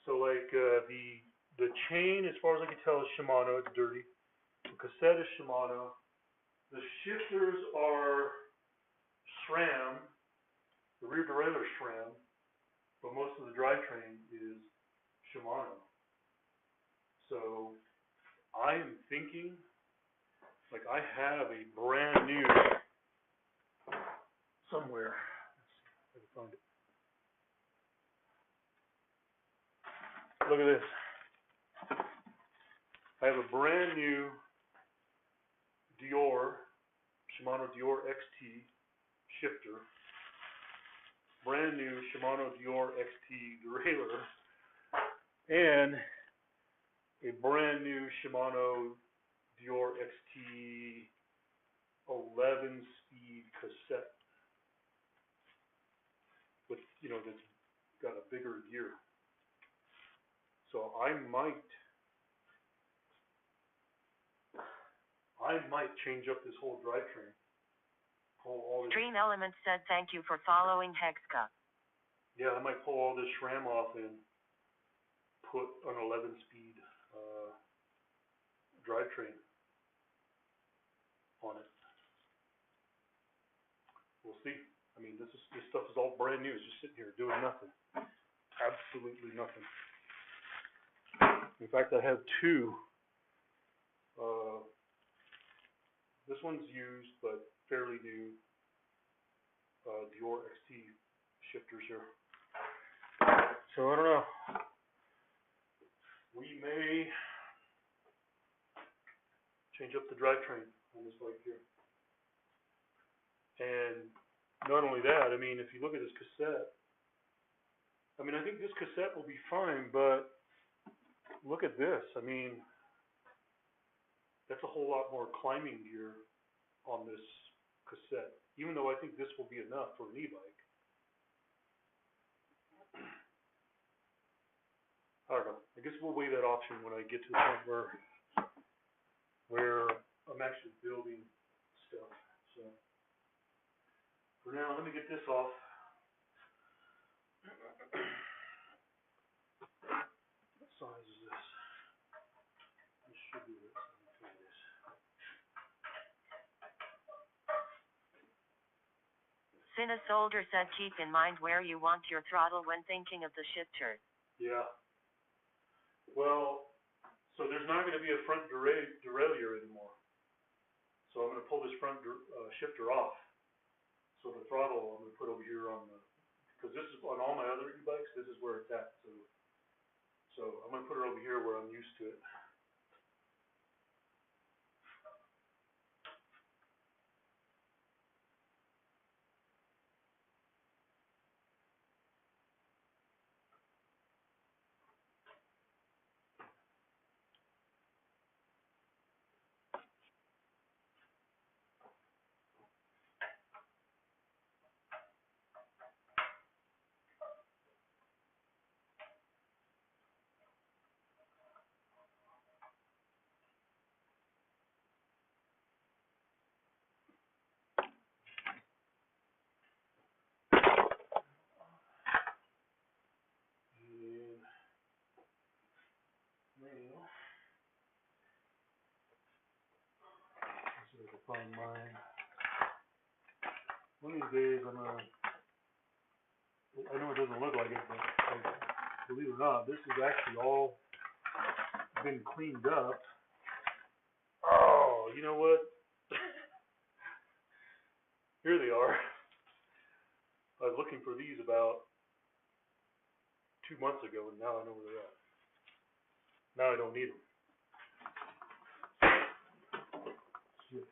So like the chain, as far as I can tell, is Shimano. It's dirty. The cassette is Shimano. The shifters are SRAM. The rear derailleur is SRAM, but most of the drivetrain is Shimano. So I am thinking, like, I have a brand new somewhere. Let's see if I can find it. Look at this. I have a brand new Shimano Dior XT shifter, brand new Shimano Dior XT derailleur, and a brand new Shimano Dior XT 11-speed cassette with, that's got a bigger gear. So I might change up this whole drivetrain. Pull all this. Stream Elements said thank you for following Hexka. Yeah, I might pull all this SRAM off and put an 11-speed drivetrain on it. We'll see. I mean, this stuff is all brand new. It's just sitting here doing nothing. Absolutely nothing. In fact, I have two. This one's used, but fairly new. Dior XT shifters here. So I don't know. We may change up the drivetrain on this bike here. And not only that, I mean, if you look at this cassette, I mean, I think this cassette will be fine, but look at this. I mean, that's a whole lot more climbing gear on this cassette, even though I think this will be enough for an e-bike. I don't know. I guess we'll weigh that option when I get to the point where I'm actually building stuff. So for now, let me get this off. What size is this? This should be this. Let me figure this. Sinna Soldier said keep in mind where you want your throttle when thinking of the shifter. Yeah. Well, so there's not going to be a front derailleur anymore. So I'm going to pull this front shifter off. So the throttle I'm going to put over here on the, because this is on all my other e-bikes, this is where it's at. So I'm going to put it over here where I'm used to it. Let's see if I can find mine. One of these days I'm gonna, I know it doesn't look like it, but believe it or not, this has actually all been cleaned up. Oh, you know what? Here they are. I was looking for these about 2 months ago, and now I know where they're at. Now I don't need them. Shit.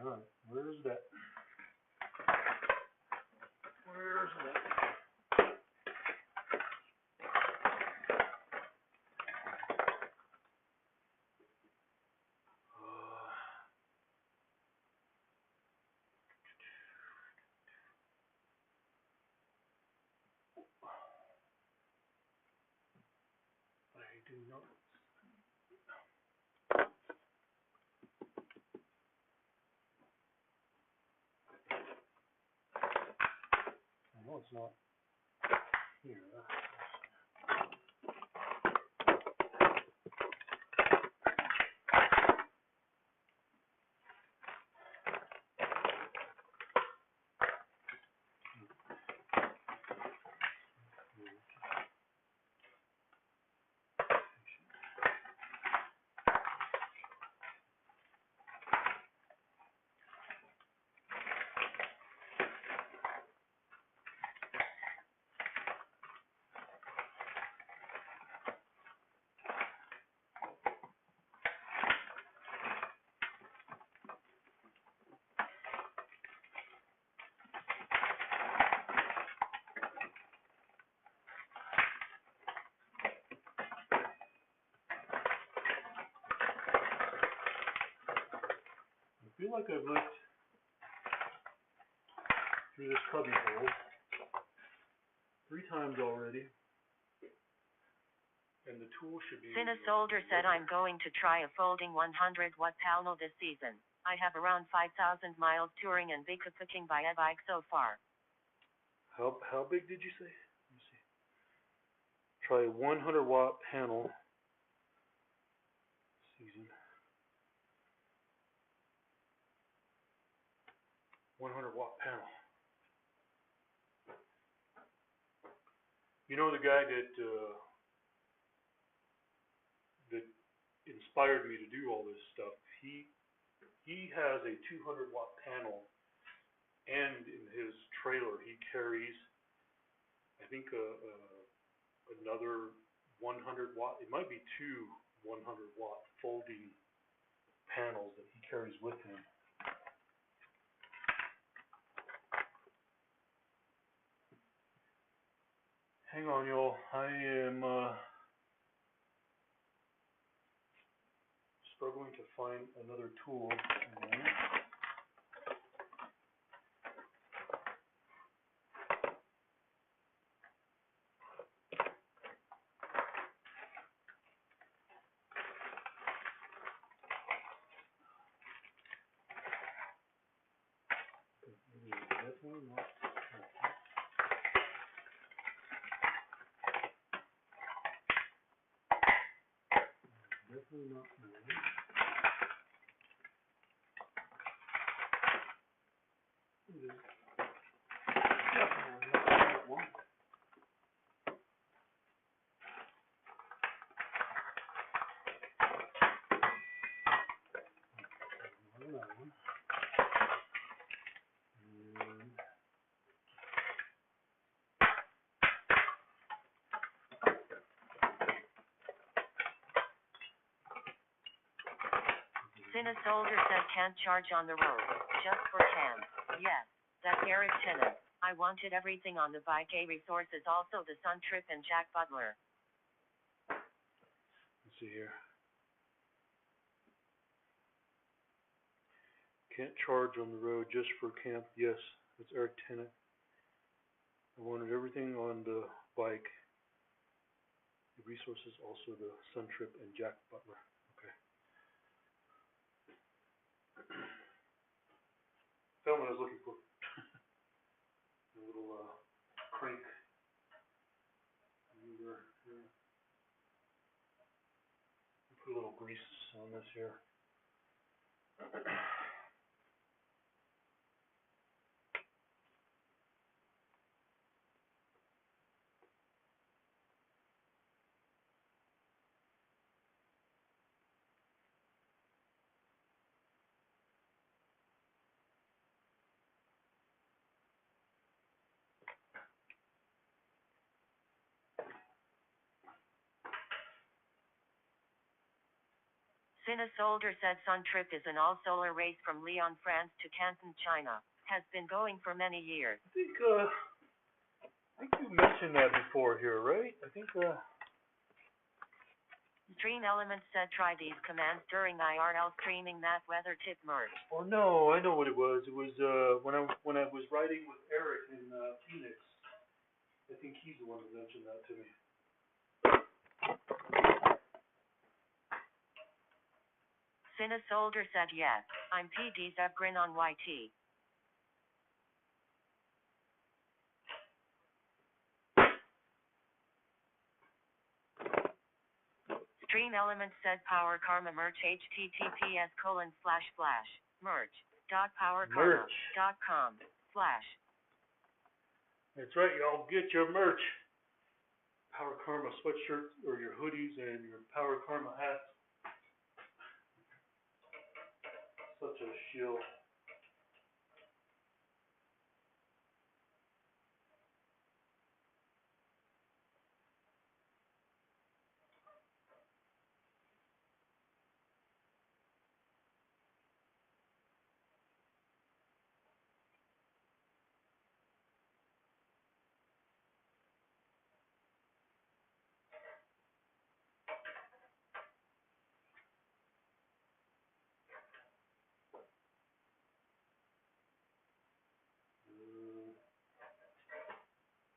All right, where's that? Where's that? I do not. I know it's not here. I feel like I've looked through this cubby hole 3 times already, and the tool should be. Cinesolder said I'm going to try a folding 100-watt panel this season. I have around 5,000 miles touring and bikepacking by e-bike so far. How big did you say? Let me see. Try a 100-watt panel season. 100-watt panel. You know the guy that inspired me to do all this stuff. He has a 200-watt panel, and in his trailer he carries, I think, another 100-watt. It might be two 100-watt folding panels that he carries with him. Hang on, y'all. I am struggling to find another tool. Definitely not. Definitely not mine. It is definitely not that one. Not that one. And Cinesolder said can't charge on the road, just for camp. Yes, that's Eric Tennant. I wanted everything on the bike. A resources also the Sun Trip and Jack Butler. let's see here. Can't charge on the road just for camp. Yes, that's Eric Tennant. I wanted everything on the bike. The resources also the Sun Trip and Jack Butler. Okay. Found what I was looking for. A little crank mover here. Put a little grease on this here. Cinesolder said Sun Trip is an all-solar race from Lyon, France to Canton, China. Has been going for many years. I think you mentioned that before here, right? I think Stream Elements said try these commands during IRL streaming that weather tip merge. Oh no, I know what it was. It was when I was riding with Eric in Phoenix. I think he's the one who mentioned that to me. Cinesolder said yes. I'm PD's Grin on YT. Stream Elements said Power Karma merch https://merch.powerkarma.com/ That's right, y'all. Get your merch. Power Karma sweatshirt or your hoodies and your Power Karma hats. Such a shill.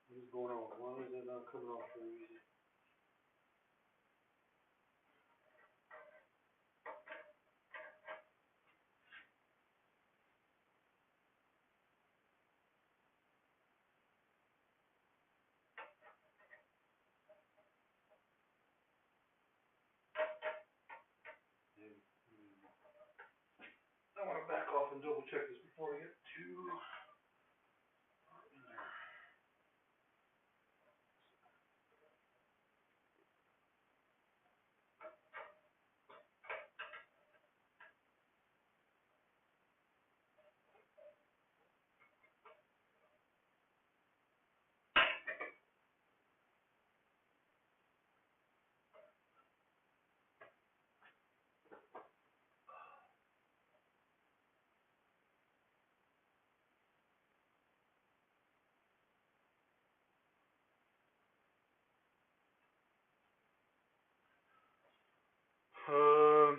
What is going on? Why is it not coming off very easy? check this before I get too in there.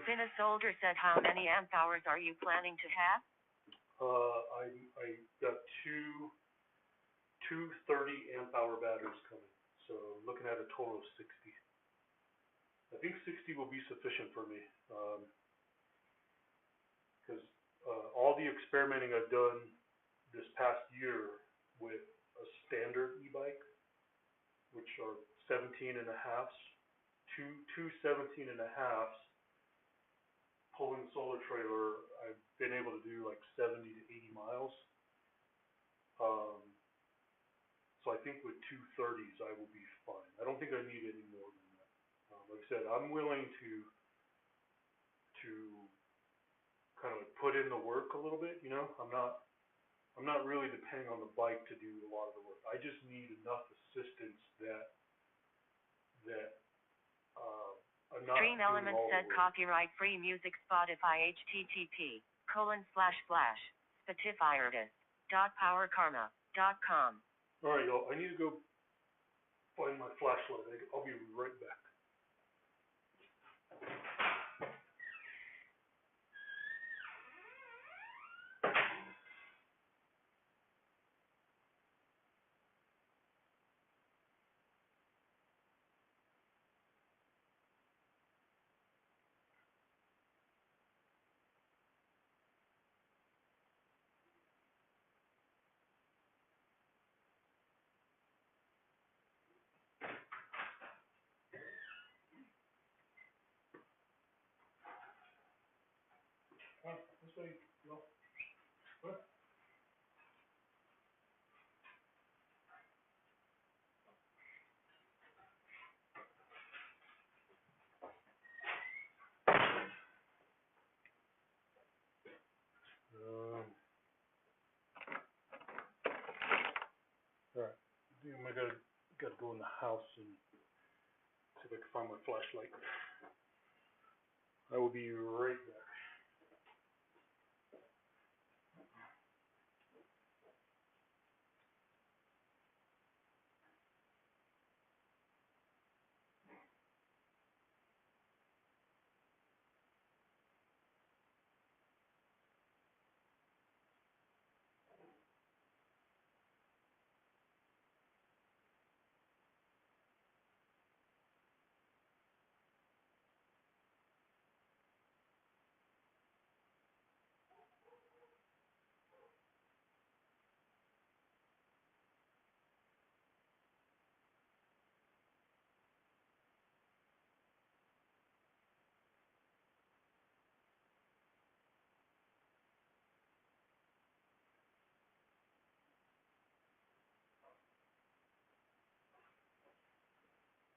Finna Soldier said, how many amp hours are you planning to have? I got two 30 amp hour batteries coming, so I'm looking at a total of 60. I think 60 will be sufficient for me, because all the experimenting I've done this past year with a standard e-bike, which are 17 and a halves, two 17 and a halves, pulling the solar trailer, I've been able to do like 70 to 80 miles. So I think with 230s I will be fine. I don't think I need any more than that. Like I said, I'm willing to kind of like put in the work a little bit, you know? I'm not really depending on the bike to do a lot of the work. I just need enough assistance that I'm not Stream doing Elements all said the work. copyright free music Spotify http://spotifyartist.powerkarma.com. Alright, y'all, I need to go find my flashlight. I'll be right back. This way, no. What? Alright. I gotta go in the house and see if I can find my flashlight. I will be right back.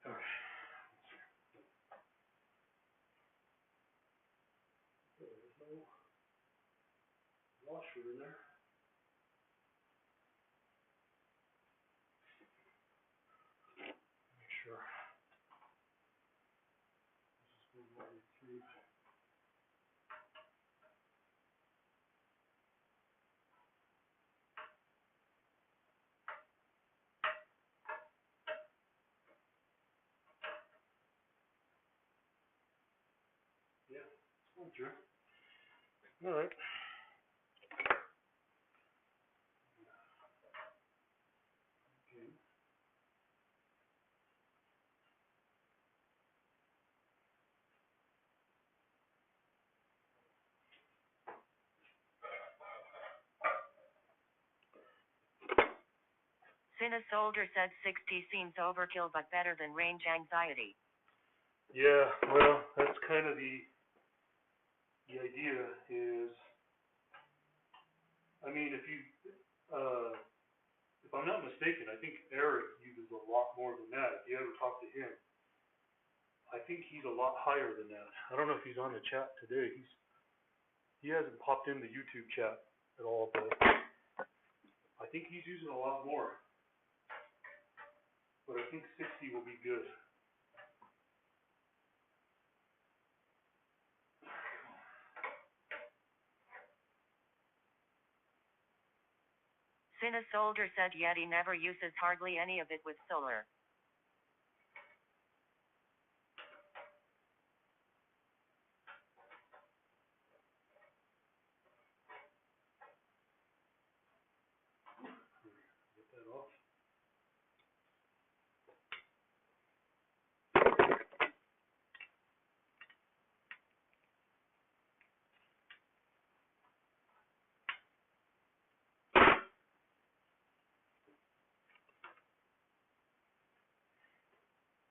Okay. There's no washer in there. Make sure. This is going right through. Yeah, it's going through. Alright. Okay. Finna Soldier said 60 seems overkill but better than range anxiety. Yeah, well, that's kind of the idea is I mean, if I'm not mistaken, I think Eric uses a lot more than that. If you ever talk to him, I think he's a lot higher than that. I don't know if he's on the chat today. He hasn't popped in the YouTube chat at all, but I think he's using a lot more. But I think 60 will be good. Cine Soldier said Yeti never uses hardly any of it with solar. Get that off.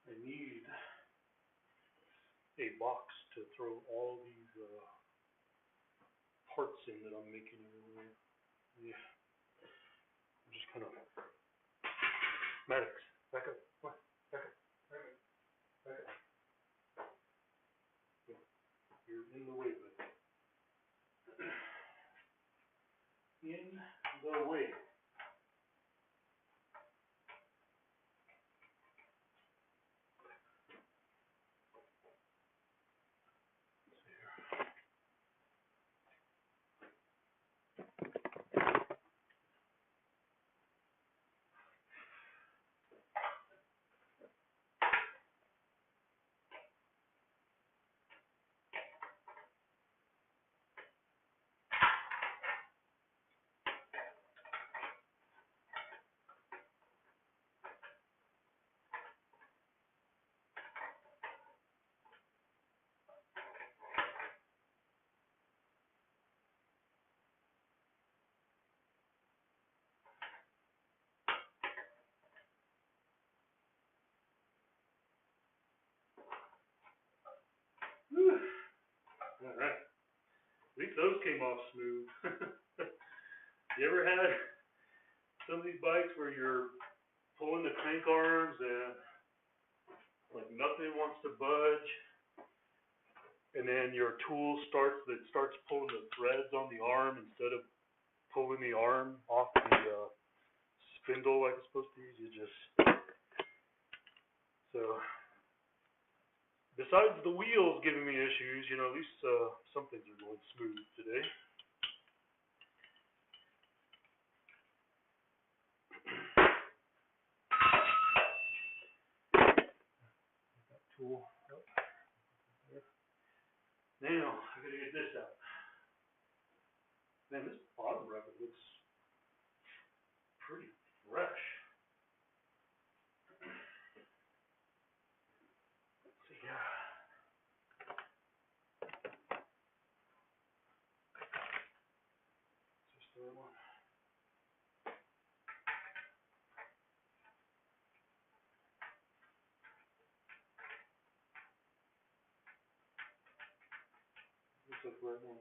I need a box to throw all these parts in that I'm making everywhere. Yeah. I'm just kind of Maddox, back up. Come on, back up, back up, back up. Yeah. You're in the way, buddy. In the way. Whew. All right. At least those came off smooth. You ever had some of these bikes where you're pulling the crank arms and like nothing wants to budge, and then your tool starts pulling the threads on the arm instead of pulling the arm off the spindle like it's supposed to? So besides the wheels giving me issues, at least some things are going smooth today. That tool. Now I gotta get this out. Man, this bottom rubber looks pretty fresh. So yeah. Just the one. Looks like the right one.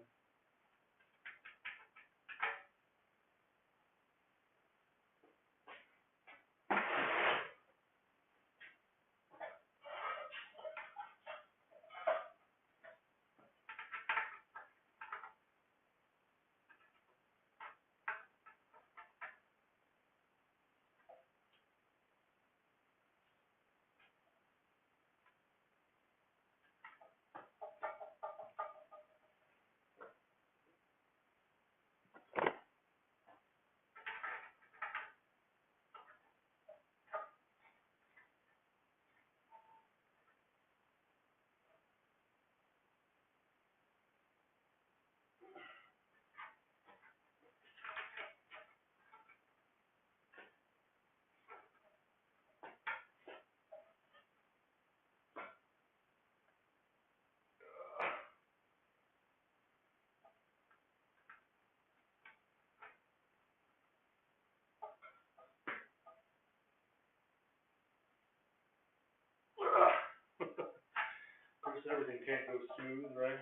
Of course, everything can't go smooth, right?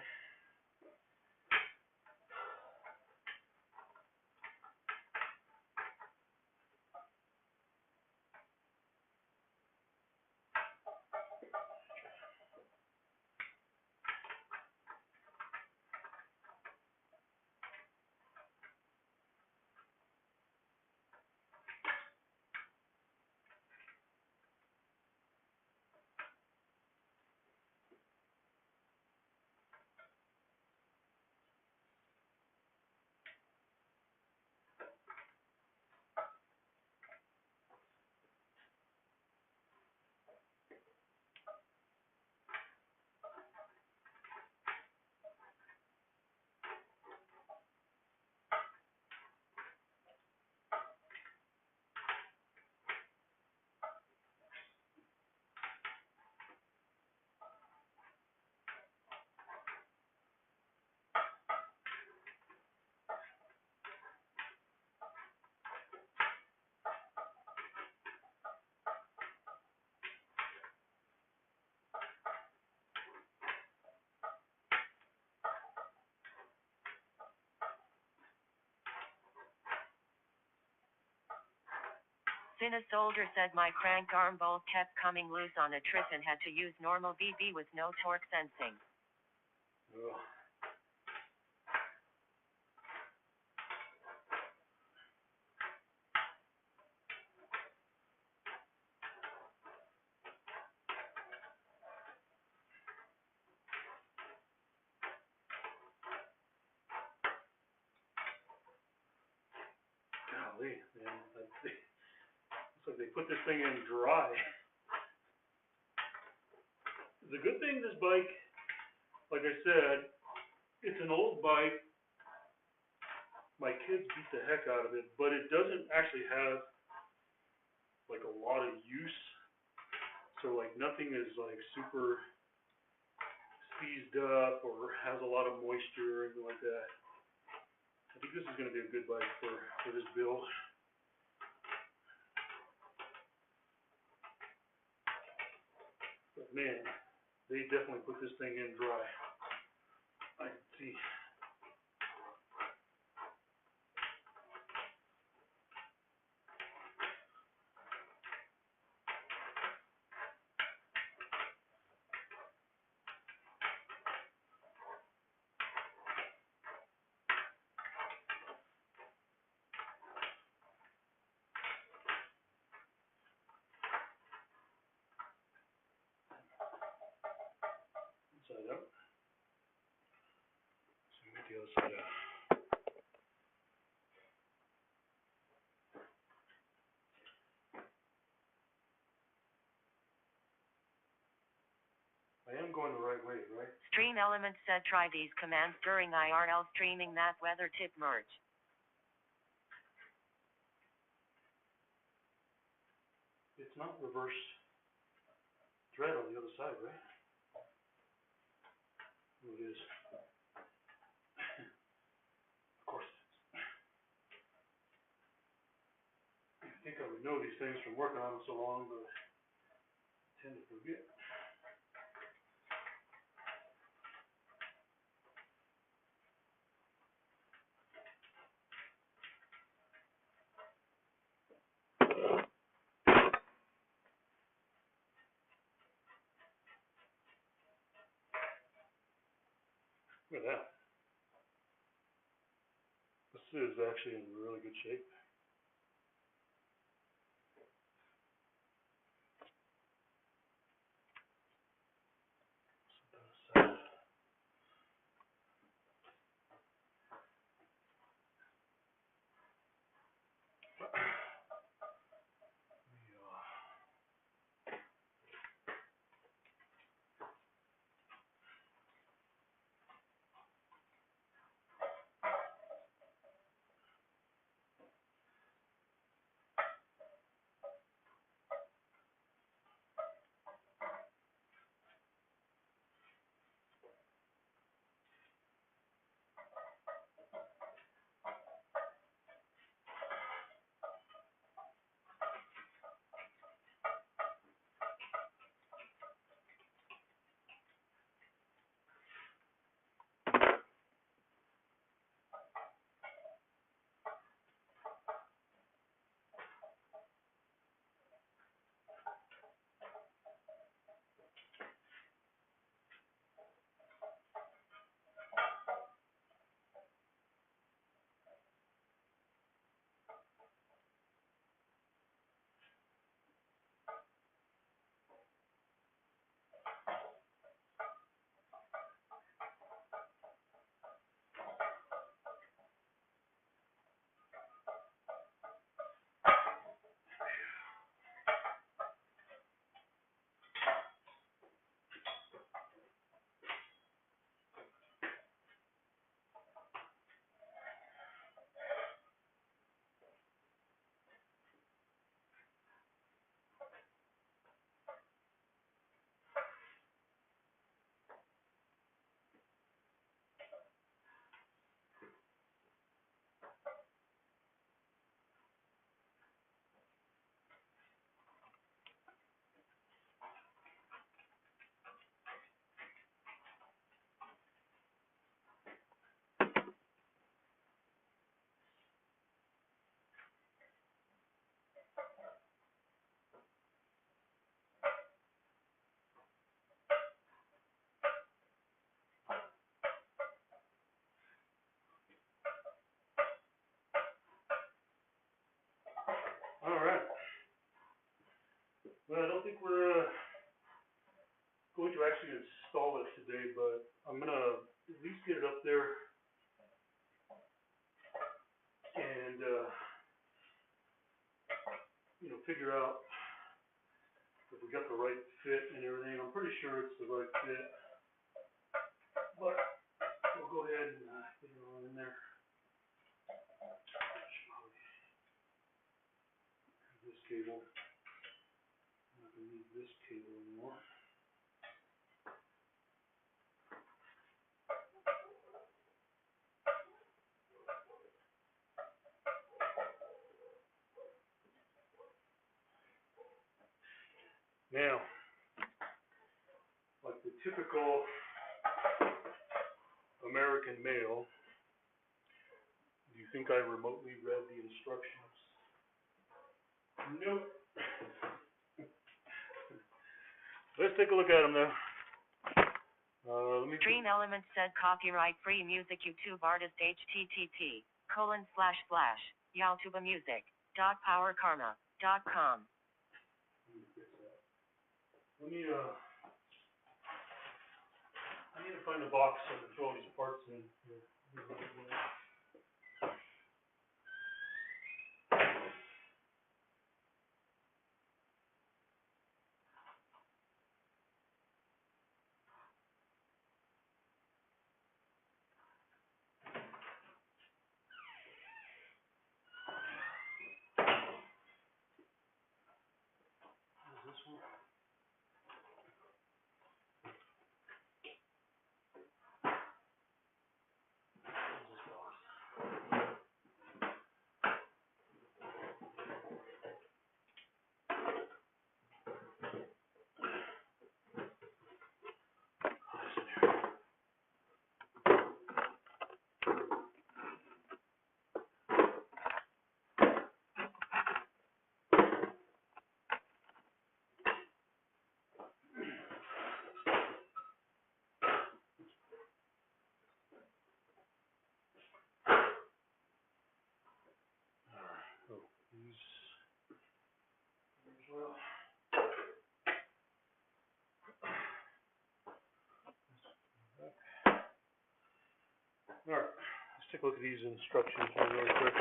Finna Soldier said my crank arm bolt kept coming loose on a trip and had to use normal BB with no torque sensing. Ugh. Golly, man, looks like they put this thing in dry. The good thing, this bike, like I said, it's an old bike. My kids beat the heck out of it, but it doesn't actually have like a lot of use. So like nothing is like super seized up or has a lot of moisture or anything like that. I think this is going to be a good bike for this build. But man, they definitely put this thing in dry. I can see. Inside out. So we get the other side out. I am going the right way, right? Stream Elements said try these commands during IRL streaming that weather tip merge. It's not reverse thread on the other side, right? Oh, it is. Of course it is. I think I would know these things from working on them so long, but I tend to forget. Look at that. This is actually in really good shape. Set that aside. figure out if we got the right fit and everything. I'm pretty sure it's the right fit, but we'll go ahead and get it on in there. This cable. I'm not going to need this cable anymore. Now, like the typical American male, do you think I remotely read the instructions? Nope. Let's take a look at them though. Stream Elements said copyright free music YouTube artist http://youtubemusic.powerkarma.com. I need to find a box so I can throw all these parts in here. Is this one? Well. Alright, let's take a look at these instructions really quick.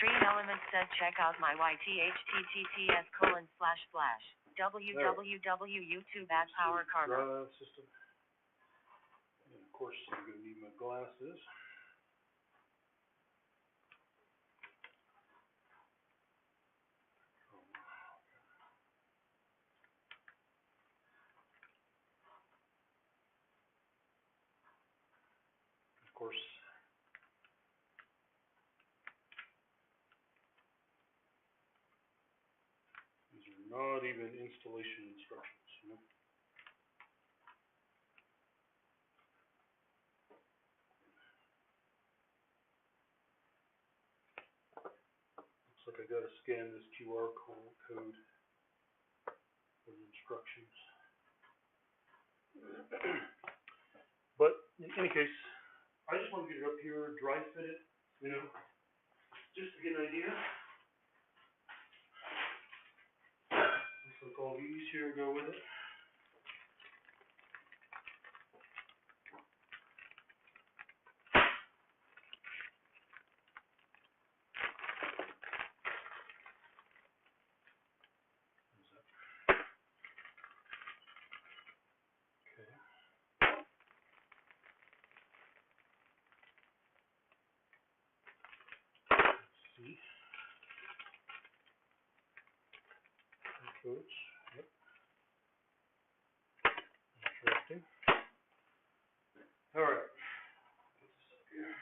Stream Elements said check out my YT https://www.youtube@powerkarma. System. And of course, I'm going to need my glasses. Of course, these are not even installation instructions, you know. Looks like I gotta scan this QR code for the instructions. But in any case, I just want to get it up here, dry fit it, you know, just to get an idea. Looks like all these here go with it. See. Codes. Yep. Interesting. All right. Put this up here.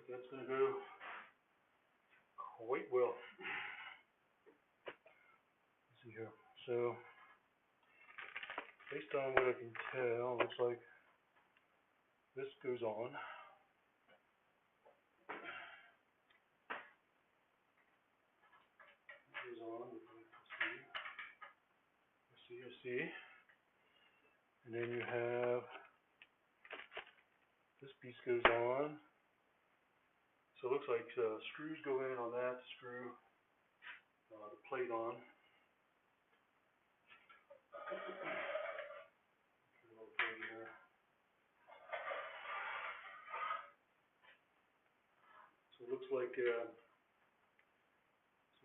that's gonna go quite well. Let's see here. So, based on what I can tell, looks like this goes on. Goes on. Let's see. And then you have this piece goes on. So it looks like screws go in on that screw, the plate on. So it looks like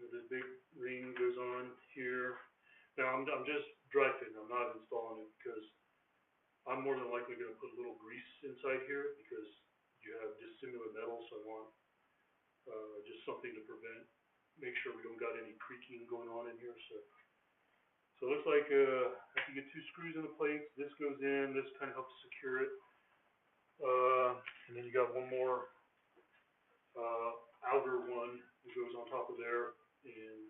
so the big ring goes on here. Now I'm just dry fitting. I'm not installing it because I'm more than likely going to put a little grease inside here because you have dissimilar metals. So I want just something to make sure we don't got any creaking going on in here. So it looks like if you get two screws in the plates, this goes in. This kind of helps secure it. And then you got one more outer one that goes on top of there, and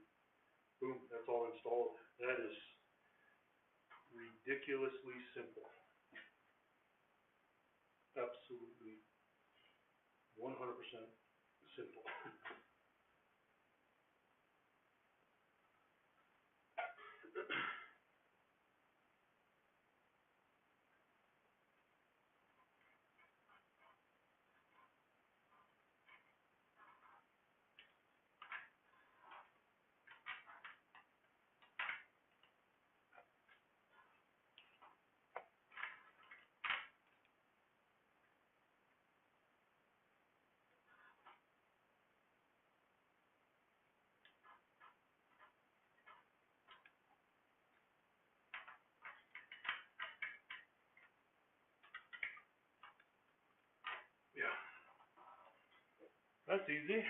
boom, that's all installed. That is ridiculously simple. Absolutely 100% simple. Yeah, that's easy.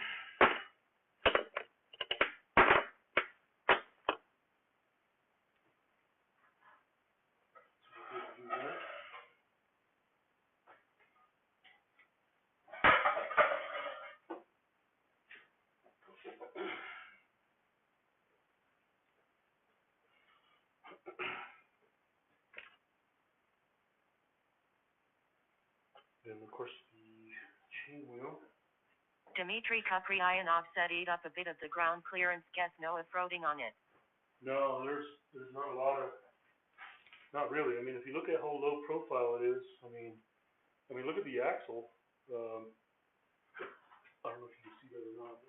Then of course the chain wheel. Dmitry Kupryanov said eat up a bit of the ground clearance. Guess no off-roading on it. No, there's not a lot of, not really. I mean, if you look at how low profile it is, I mean, look at the axle. I don't know if you can see that or not.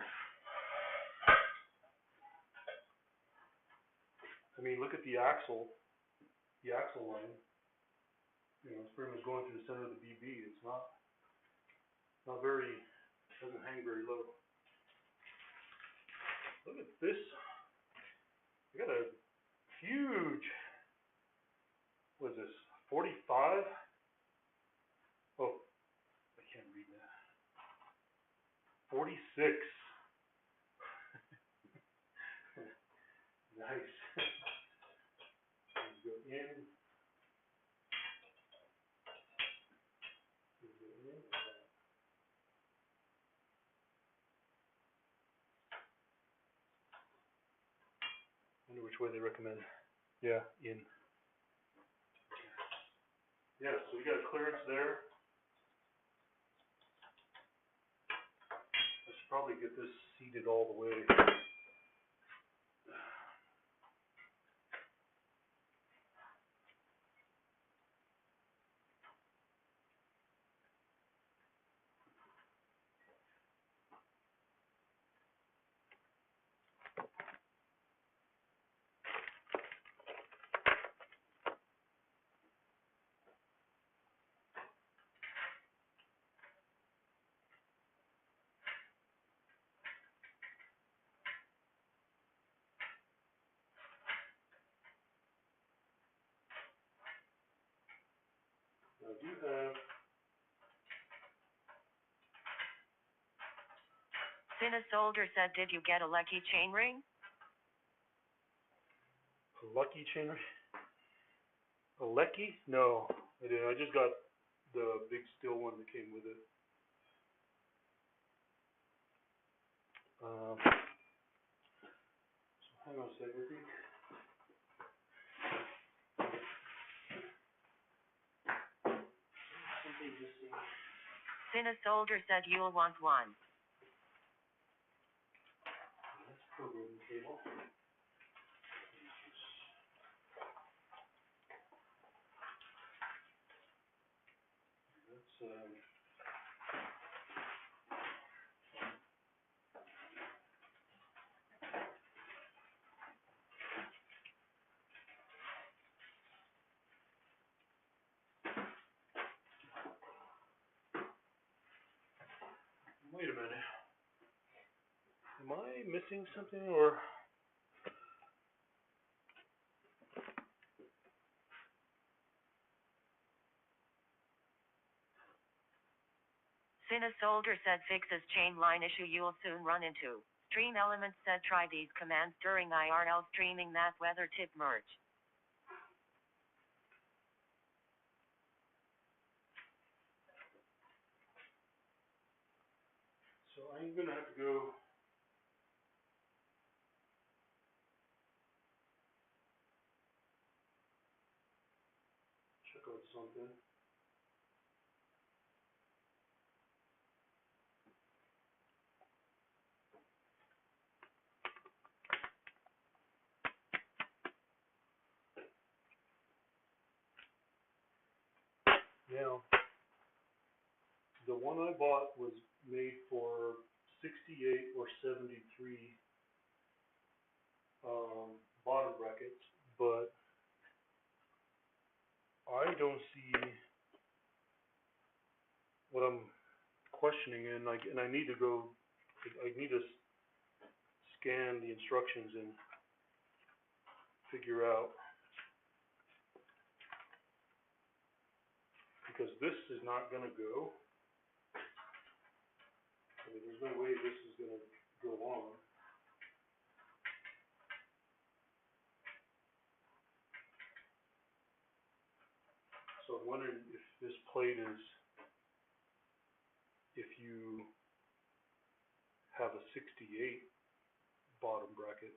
I mean, look at the axle line. You know, it's pretty much going through the center of the BB. It's not very, doesn't hang very low. Look at this. We got a huge, what is this, 45? Oh, I can't read that. 46. Nice. Go in. Wonder which way they recommend. Yeah, in. Yeah, so we got a clearance there. I should probably get this seated all the way. I do have Finna Soldier said, did you get a lucky chainring? a Lucky chain ring. A Lecky? No, I didn't. I just got the big steel one that came with it. on a second, Ricky. Something just Cine Soldier said you'll want one. that's programming table. That's wait a minute. Am I missing something or? Cine Soldier said fixes chain line issue you'll soon run into. Stream Elements said try these commands during IRL streaming that weather tip merge. So I'm gonna have to go. Check out something. Now, the one I bought was made for 68 or 73 bottom brackets, but I don't see what I'm questioning, and I need to go. I need to scan the instructions and figure out, because this is not going to go. I mean, there's no way this is going to go on. So I'm wondering if this plate is, if you have a 68 bottom bracket.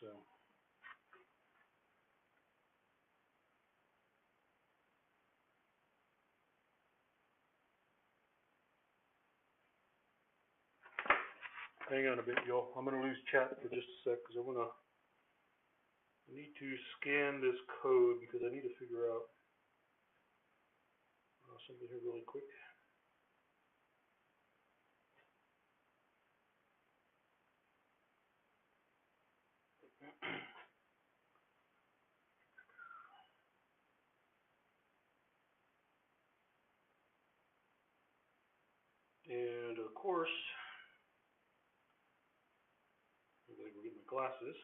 So. Hang on a bit, y'all. I'm gonna lose chat for just a sec because I need to scan this code because I need to figure out something here really quick. And of course, I gotta go get my glasses.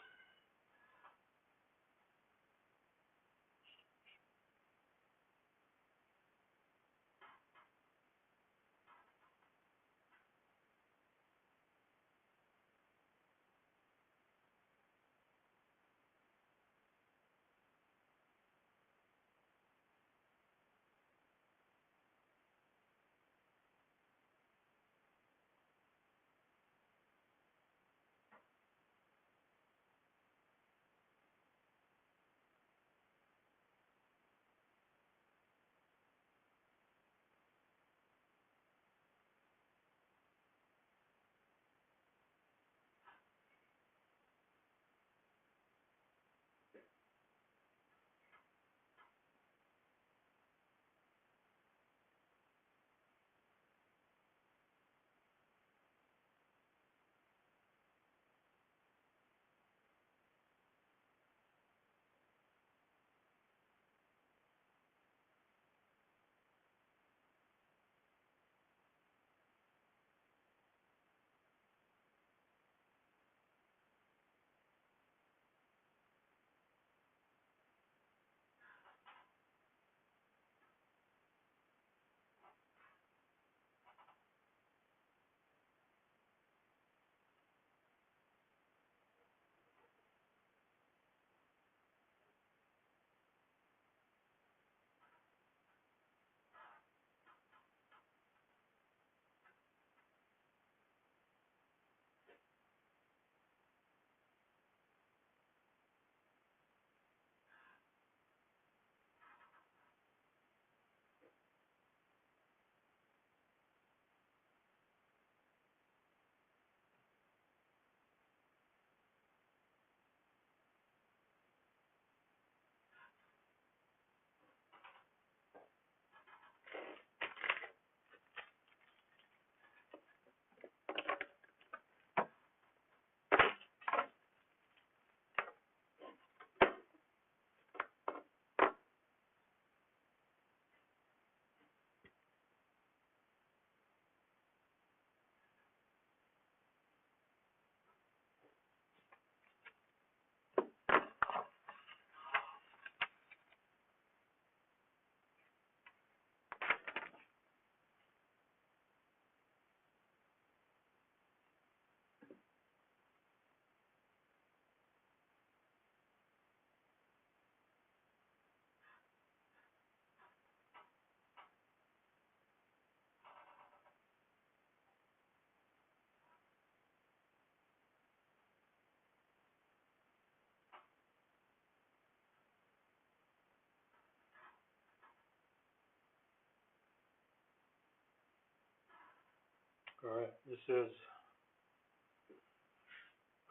Alright, this says,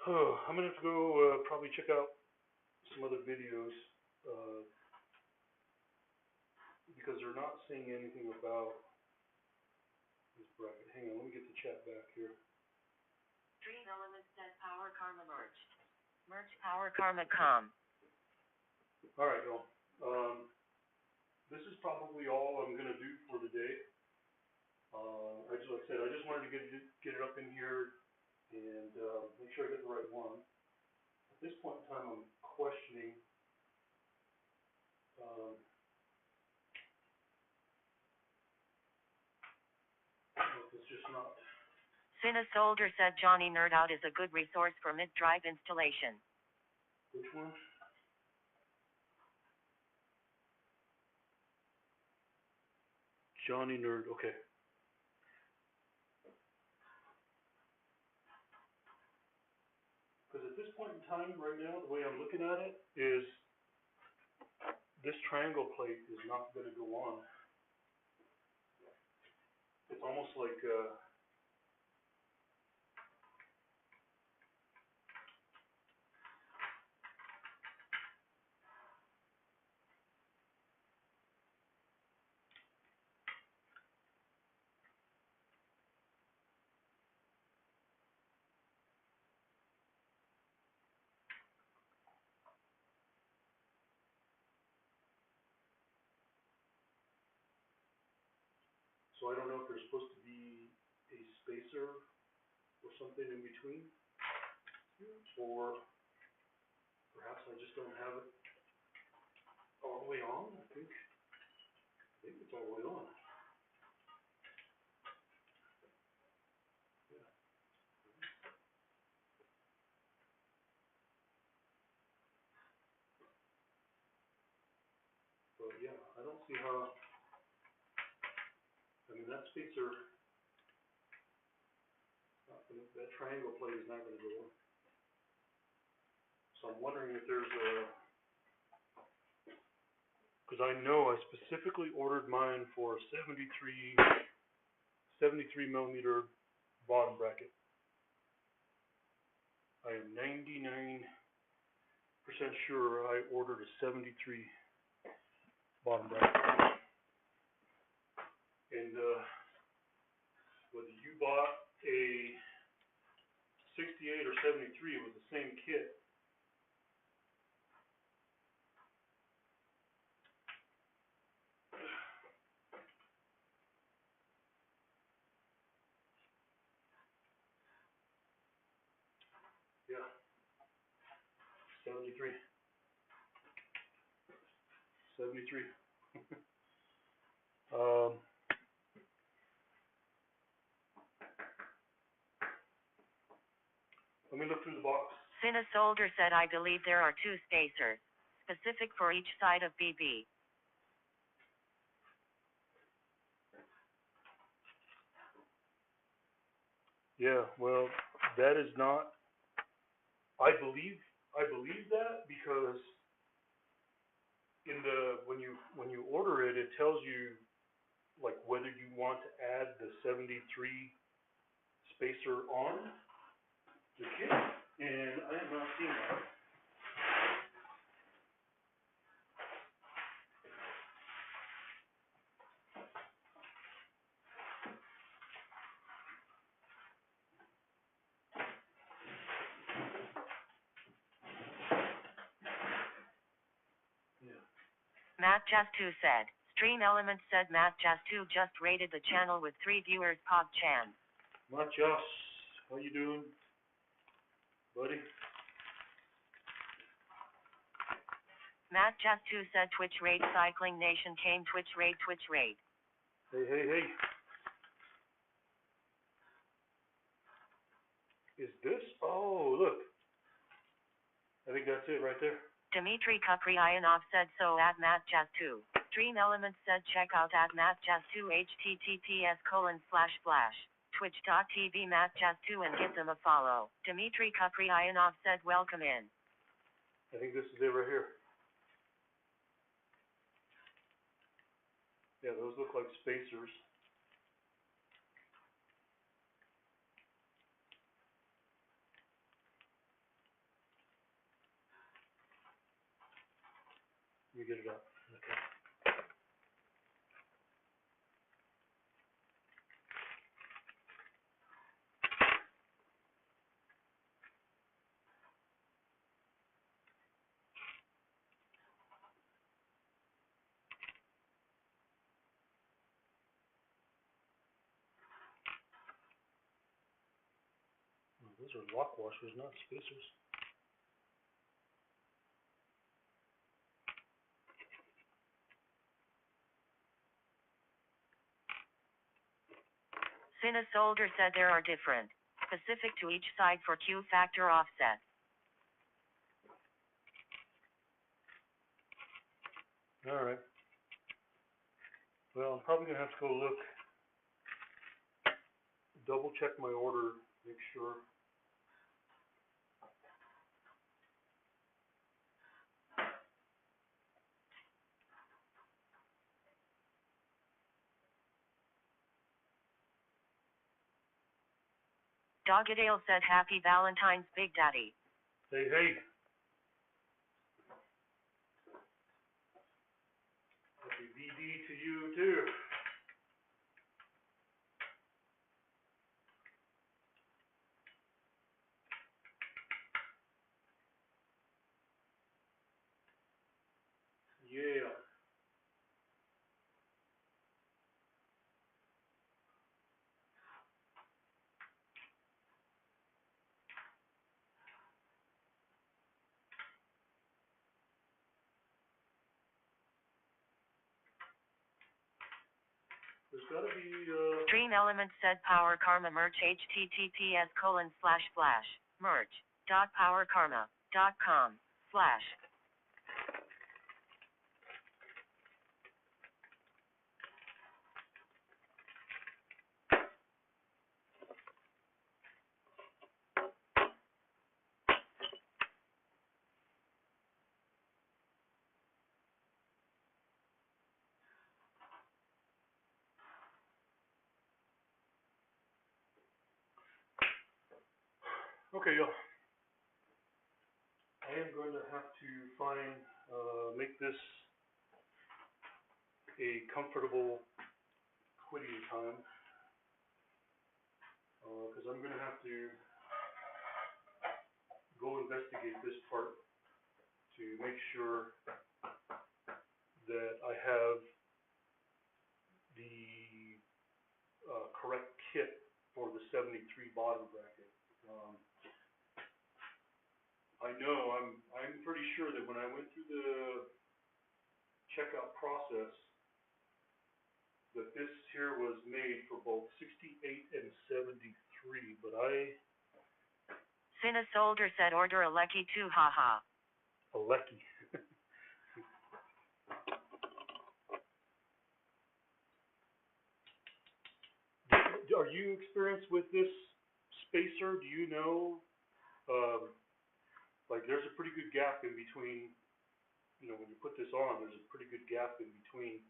I'm gonna have to go, probably check out some other videos, because they're not saying anything about this bracket. Hang on, let me get the chat back here. Stream Elements said Power Karma merged. Merge Power Karma.com. Alright, y'all. This is probably all I'm gonna do for today. Like I said, I just wanted to get it up in here and, make sure I get the right one. At this point in time, I'm questioning, if it's just not. Cinesolder said Johnny Nerdout is a good resource for mid-drive installation. Which one? Johnny Nerd, okay. Because at this point in time, right now, the way I'm looking at it is this triangle plate is not going to go on. It's almost like, so I don't know if there's supposed to be a spacer or something in between, or perhaps I just don't have it all the way on. I think it's all the way on. Yeah. But yeah, I don't see how. I mean, that spacer, that triangle plate is not going to go on. So I'm wondering if there's a, because I know I specifically ordered mine for 73 millimeter bottom bracket. I am 99% sure I ordered a 73 bottom bracket. And whether you bought a 68 or 73, it was the same kit. Yeah, 73. 73. Let me look through the box. Cinesolder said I believe there are two spacers, specific for each side of BB. Yeah, well, that is not. I believe that because in the when you order it, it tells you like whether you want to add the 73 spacer on the kit, and I have not seen that. Yeah. Matt Just2 said, Stream Elements said Matt Just2 just rated the channel with 3 viewers. PogChan. Machos, how you doing, buddy? Matt Just2 said Twitch rate Cycling Nation came Twitch rate. Hey. Is this? Oh, look. I think that's it right there. Dmitry Kupryanov said so at Matt Just2. Stream Elements said check out at Matt Just2 https:// twitch.tv Matt Just2 and give them a follow. Dmitry Kupryanov said welcome in. I think this is it right here. Yeah, those look like spacers. Let me get it up. Okay. Oh, those are lock washers, not spacers. Cine Solder said there are different, specific to each side for Q factor offset. Alright. Well, I'm probably gonna have to go look, double check my order, make sure. Doggadale said Happy Valentine's Big Daddy. Hey, hey. Happy VD to you too. Yeah. There's gotta be, Dream Elements said Power Karma merch https://merch.powerkarma.com/ okay, y'all. I am going to have to make this a comfortable quitting time. Because I'm gonna have to go investigate this part to make sure that I have the correct kit for the 73 bottom bracket. I know, I'm pretty sure that when I went through the checkout process, that this here was made for both 68 and 73, but Cine Solder said order a Lecky too, haha. a Lecky. Are you experienced with this spacer? Do you know, like there's a pretty good gap in between, you know, when you put this on, there's a pretty good gap in between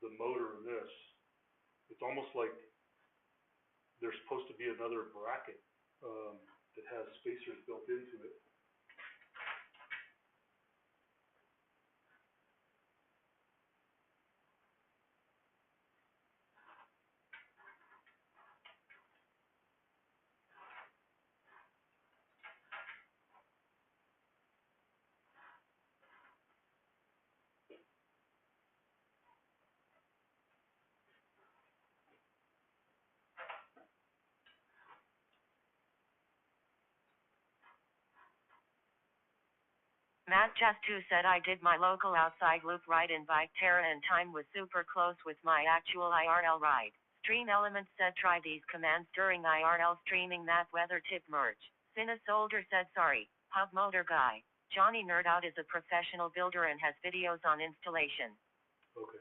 the motor and this. It's almost like there's supposed to be another bracket that has spacers built into it. Matt Just2 said I did my local outside loop ride in Bike Terra and time was super close with my actual IRL ride. Stream Elements said try these commands during IRL streaming that weather tip merge. Cine Solder said sorry, Hub Motor Guy. Johnny Nerdout is a professional builder and has videos on installation. Okay.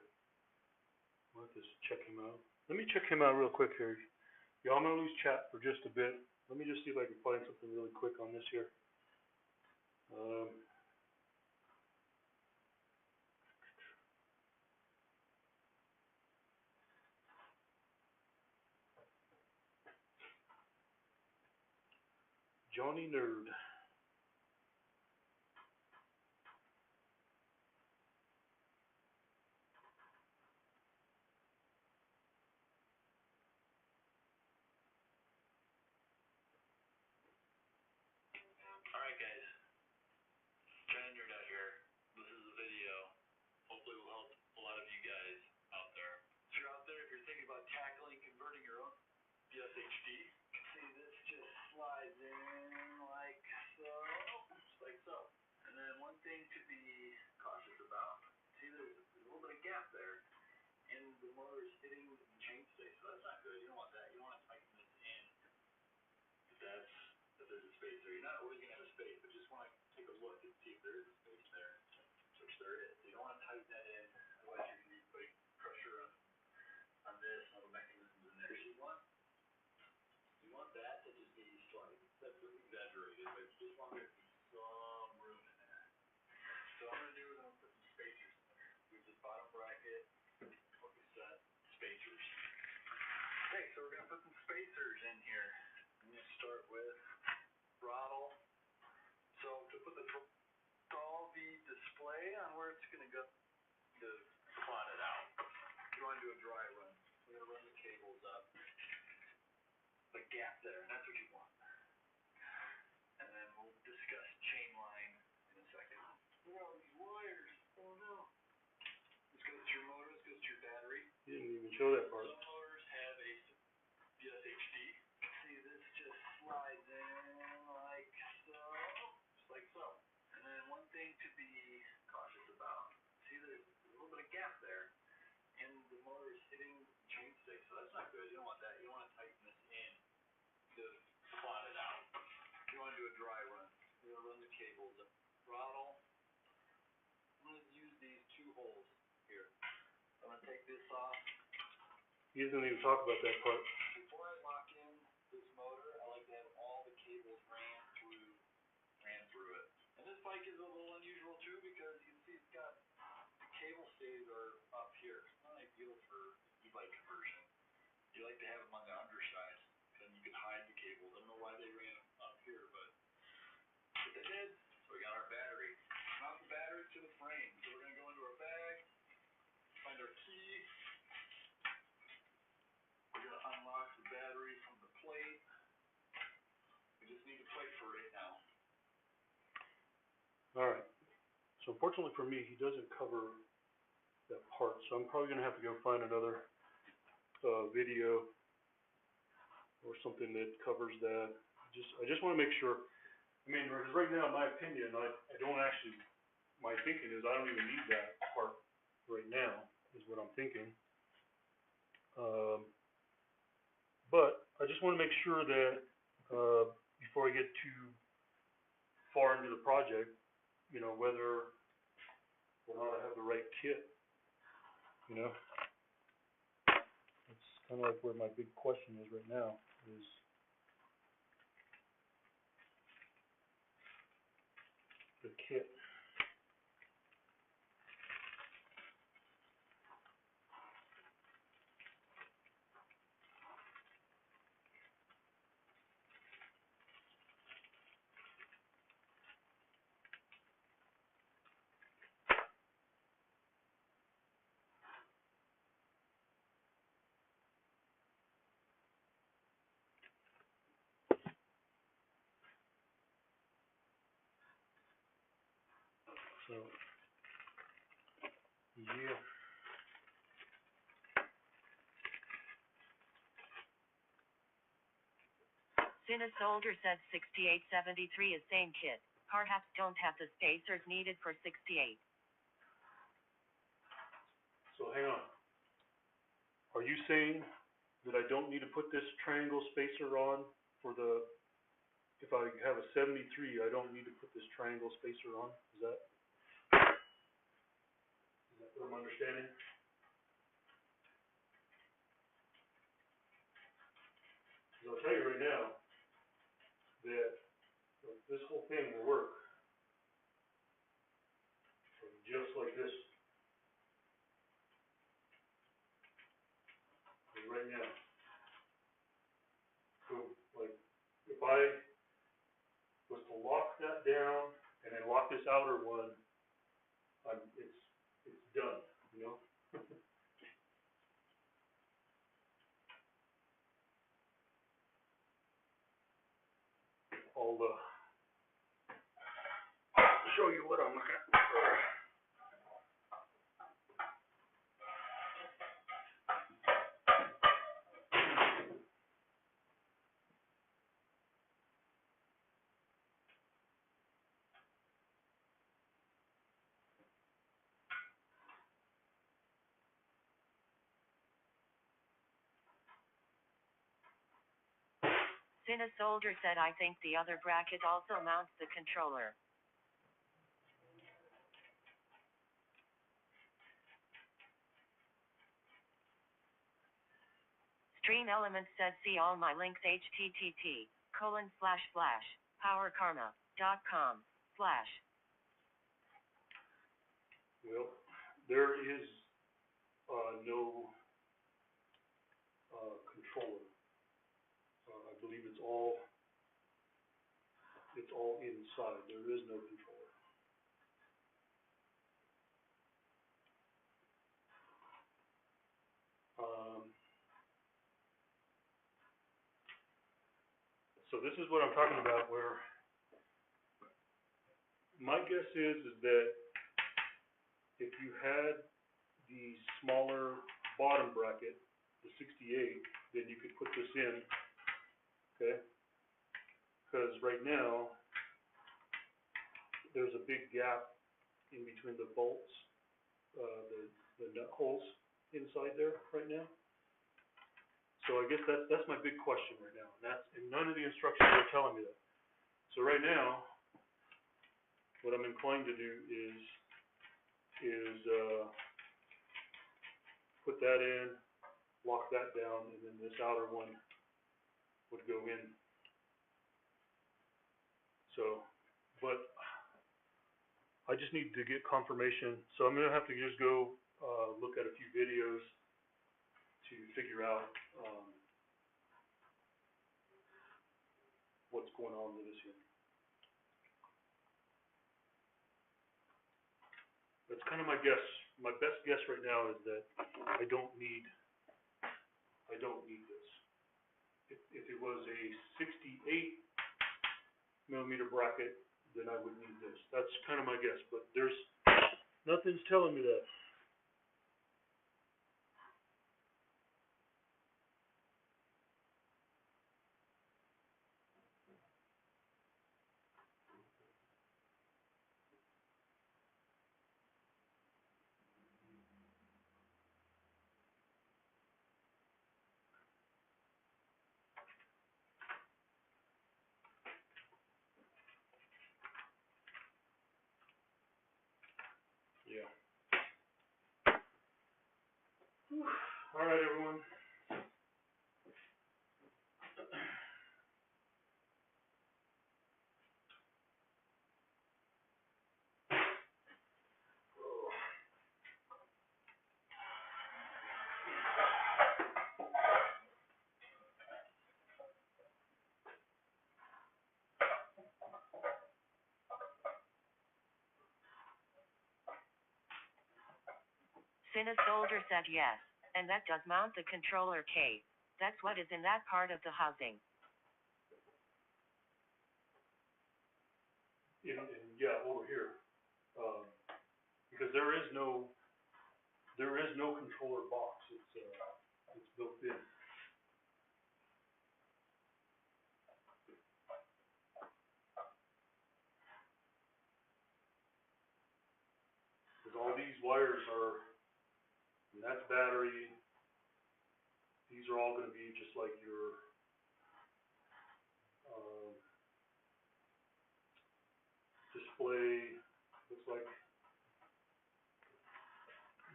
I'll have to check him out. Let me check him out real quick here. Y'all, I'm gonna lose chat for just a bit. Let me just see if I can find something really quick on this here. Johnny Nerd. BSHD. See, this just slides in like so, just like so. And then one thing to be cautious about, see there's a little bit of gap there, and the motor is hitting the chain space, so that's not good. You don't want that. You want to tighten this in. If there's a space there. You're not always going to have a space, but just want to take a look and see if there is a space there, which there is. So you don't want to tighten that in, otherwise you're going to be putting pressure on this and all the mechanisms in there. So you want that to just be slight. That's exaggerated, but you just want there to be some room in there. So what I'm going to do is I'm going to put some spacers in there. Use this bottom bracket, focus set, spacers. Okay, so we're going to put some spacers in here. I'm going to start with throttle. So to put the install the display on where it's going to go to plot it out. You want to do a dry run. We're going to run the cables up. The gap there, and that's what you want. And then we'll discuss chain line in a second. Look at all these wires. Oh no. This goes to your motor, this goes to your battery. You didn't even show that part. Some motors have a BSHD. See, this just slides in like so, just like so. And then one thing to be cautious about, see there's a little bit of gap there, and the motor is hitting the chain stick, so that's not good. You don't want that. You want to tighten this in to plot it out. You want to do a dry run. You're going to run the cables up. Throttle. I'm going to use these two holes here. I'm going to take this off. You didn't even talk about that part. Before I lock in this motor, I like to have all the cables ran through it. And this bike is a little unusual too, because you can see it's got the cable stays are up here. It's not ideal for e-bike conversion. You like to have them on the underside, then you can hide the cables. I don't know why they ran them up here, but they did. So we got our battery. Mount the battery to the frame. So we're going to go into our bag, find our key. We're going to unlock the battery from the plate. We just need a plate for right now. Alright. So unfortunately for me, he doesn't cover that part, so I'm probably going to have to go find another video or something that covers that. I just want to make sure. I mean, right now, in my opinion, I don't actually, my thinking is I don't even need that part right now, is what I'm thinking. But I just want to make sure that before I get too far into the project, you know, whether or not I have the right kit, you know. It's kind of like where my big question is right now, is the kit. So, yeah. Sinna Soldier said 6873 is same kit. Perhaps don't have the spacers needed for 68. So hang on. Are you saying that I don't need to put this triangle spacer on for the, if I have a 73, I don't need to put this triangle spacer on? Is that what I'm understanding? Because I'll tell you right now that this whole thing will work just like this. Right now. So, like, if I was to lock that down and then lock this outer one, it's done, you know? I'll show you what I'm looking at. Cine Soldier said I think the other bracket also mounts the controller. Stream Elements said see all my links http://powerkarma.com/ Well, there is, no, controller. I believe it's all inside. There is no controller. So this is what I'm talking about, where my guess is that if you had the smaller bottom bracket, the 68, then you could put this in, okay? Because right now, there's a big gap in between the bolts, the nut holes inside there right now. So I guess that's my big question right now, and none of the instructions are telling me that. So right now, what I'm inclined to do is put that in, lock that down, and then this outer one would go in. So, but I just need to get confirmation. So I'm gonna have to just go look at a few videos to figure out what's going on with this here. That's kind of my guess. My best guess right now is that I don't need this. If it was a 68 millimeter bracket, then I would need this. That's kind of my guess, but nothing's telling me that. Yeah. Whew. All right, everyone. Cine Soldier said yes, and that does mount the controller case. That's what is in that part of the housing. Yeah, over here, because there is no controller box. It's built in. Because all these wires and that's battery. These are all going to be just like your display. Looks like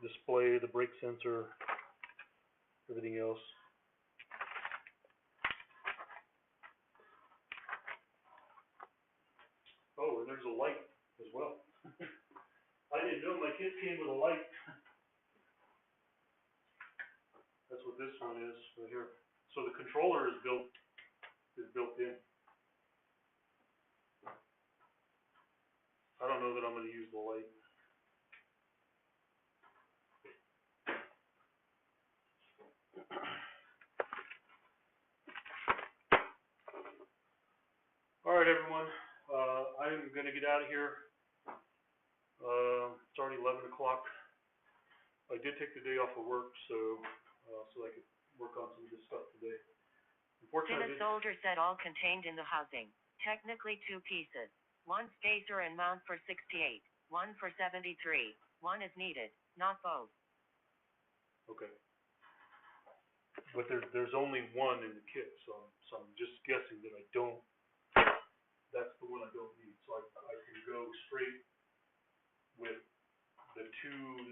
display, the brake sensor, everything else. Oh, and there's a light as well. I didn't know my kit came with a light. That's what this one is right here. So the controller is built in. I don't know that I'm going to use the light. All right, everyone. I'm going to get out of here. It's already 11 o'clock. I did take the day off of work, so I could work on some of this stuff today. Cine Soldier said all contained in the housing. Technically 2 pieces. 1 spacer and mount for 68. 1 for 73. 1 is needed, not both. Okay. But there's only one in the kit, so I'm just guessing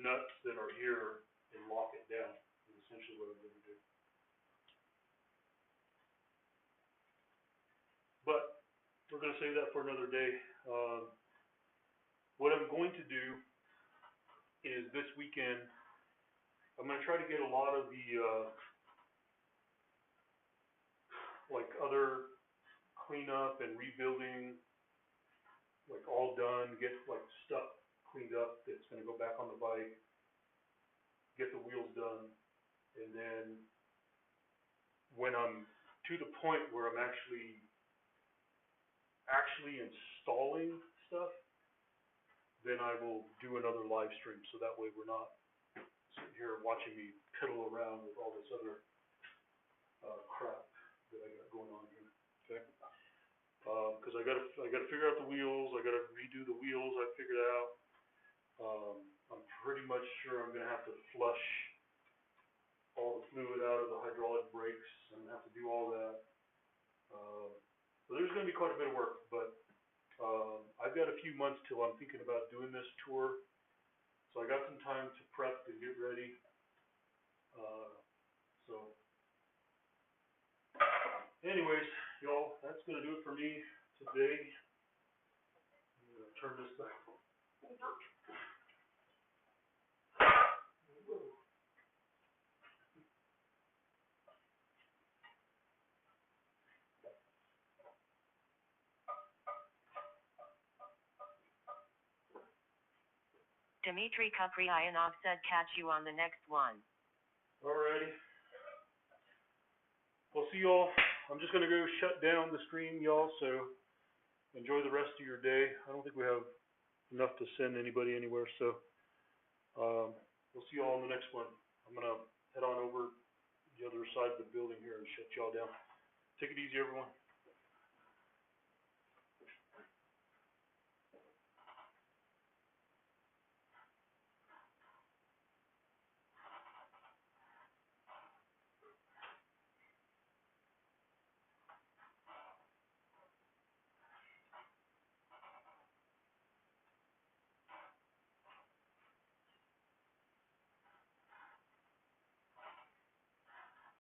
nuts that are here and lock it down, is essentially what I'm gonna do. But, we're gonna save that for another day. What I'm going to do is this weekend, I'm gonna try to get a lot of the, like other cleanup and rebuilding, like all done, get like stuff cleaned up that's gonna go back on the bike, get the wheels done, and then when I'm to the point where I'm actually installing stuff, then I will do another live stream, so that way we're not sitting here watching me piddle around with all this other crap that I got going on here, okay? 'Cause I gotta figure out the wheels, I gotta redo the wheels, I figured out. I'm pretty much sure I'm gonna have to flush all the fluid out of the hydraulic brakes, I'm gonna have to do all that. So there's gonna be quite a bit of work, but, I've got a few months till I'm thinking about doing this tour, so I got some time to prep and get ready. So, anyways, y'all, that's gonna do it for me today. I'm gonna turn this back over. Dmitry Kupryanov said catch you on the next one. Alrighty. Well, see y'all. I'm just gonna go shut down the stream, y'all, so enjoy the rest of your day. I don't think we have enough to send anybody anywhere, so, we'll see y'all on the next one. I'm gonna head on over the other side of the building here and shut y'all down. Take it easy, everyone.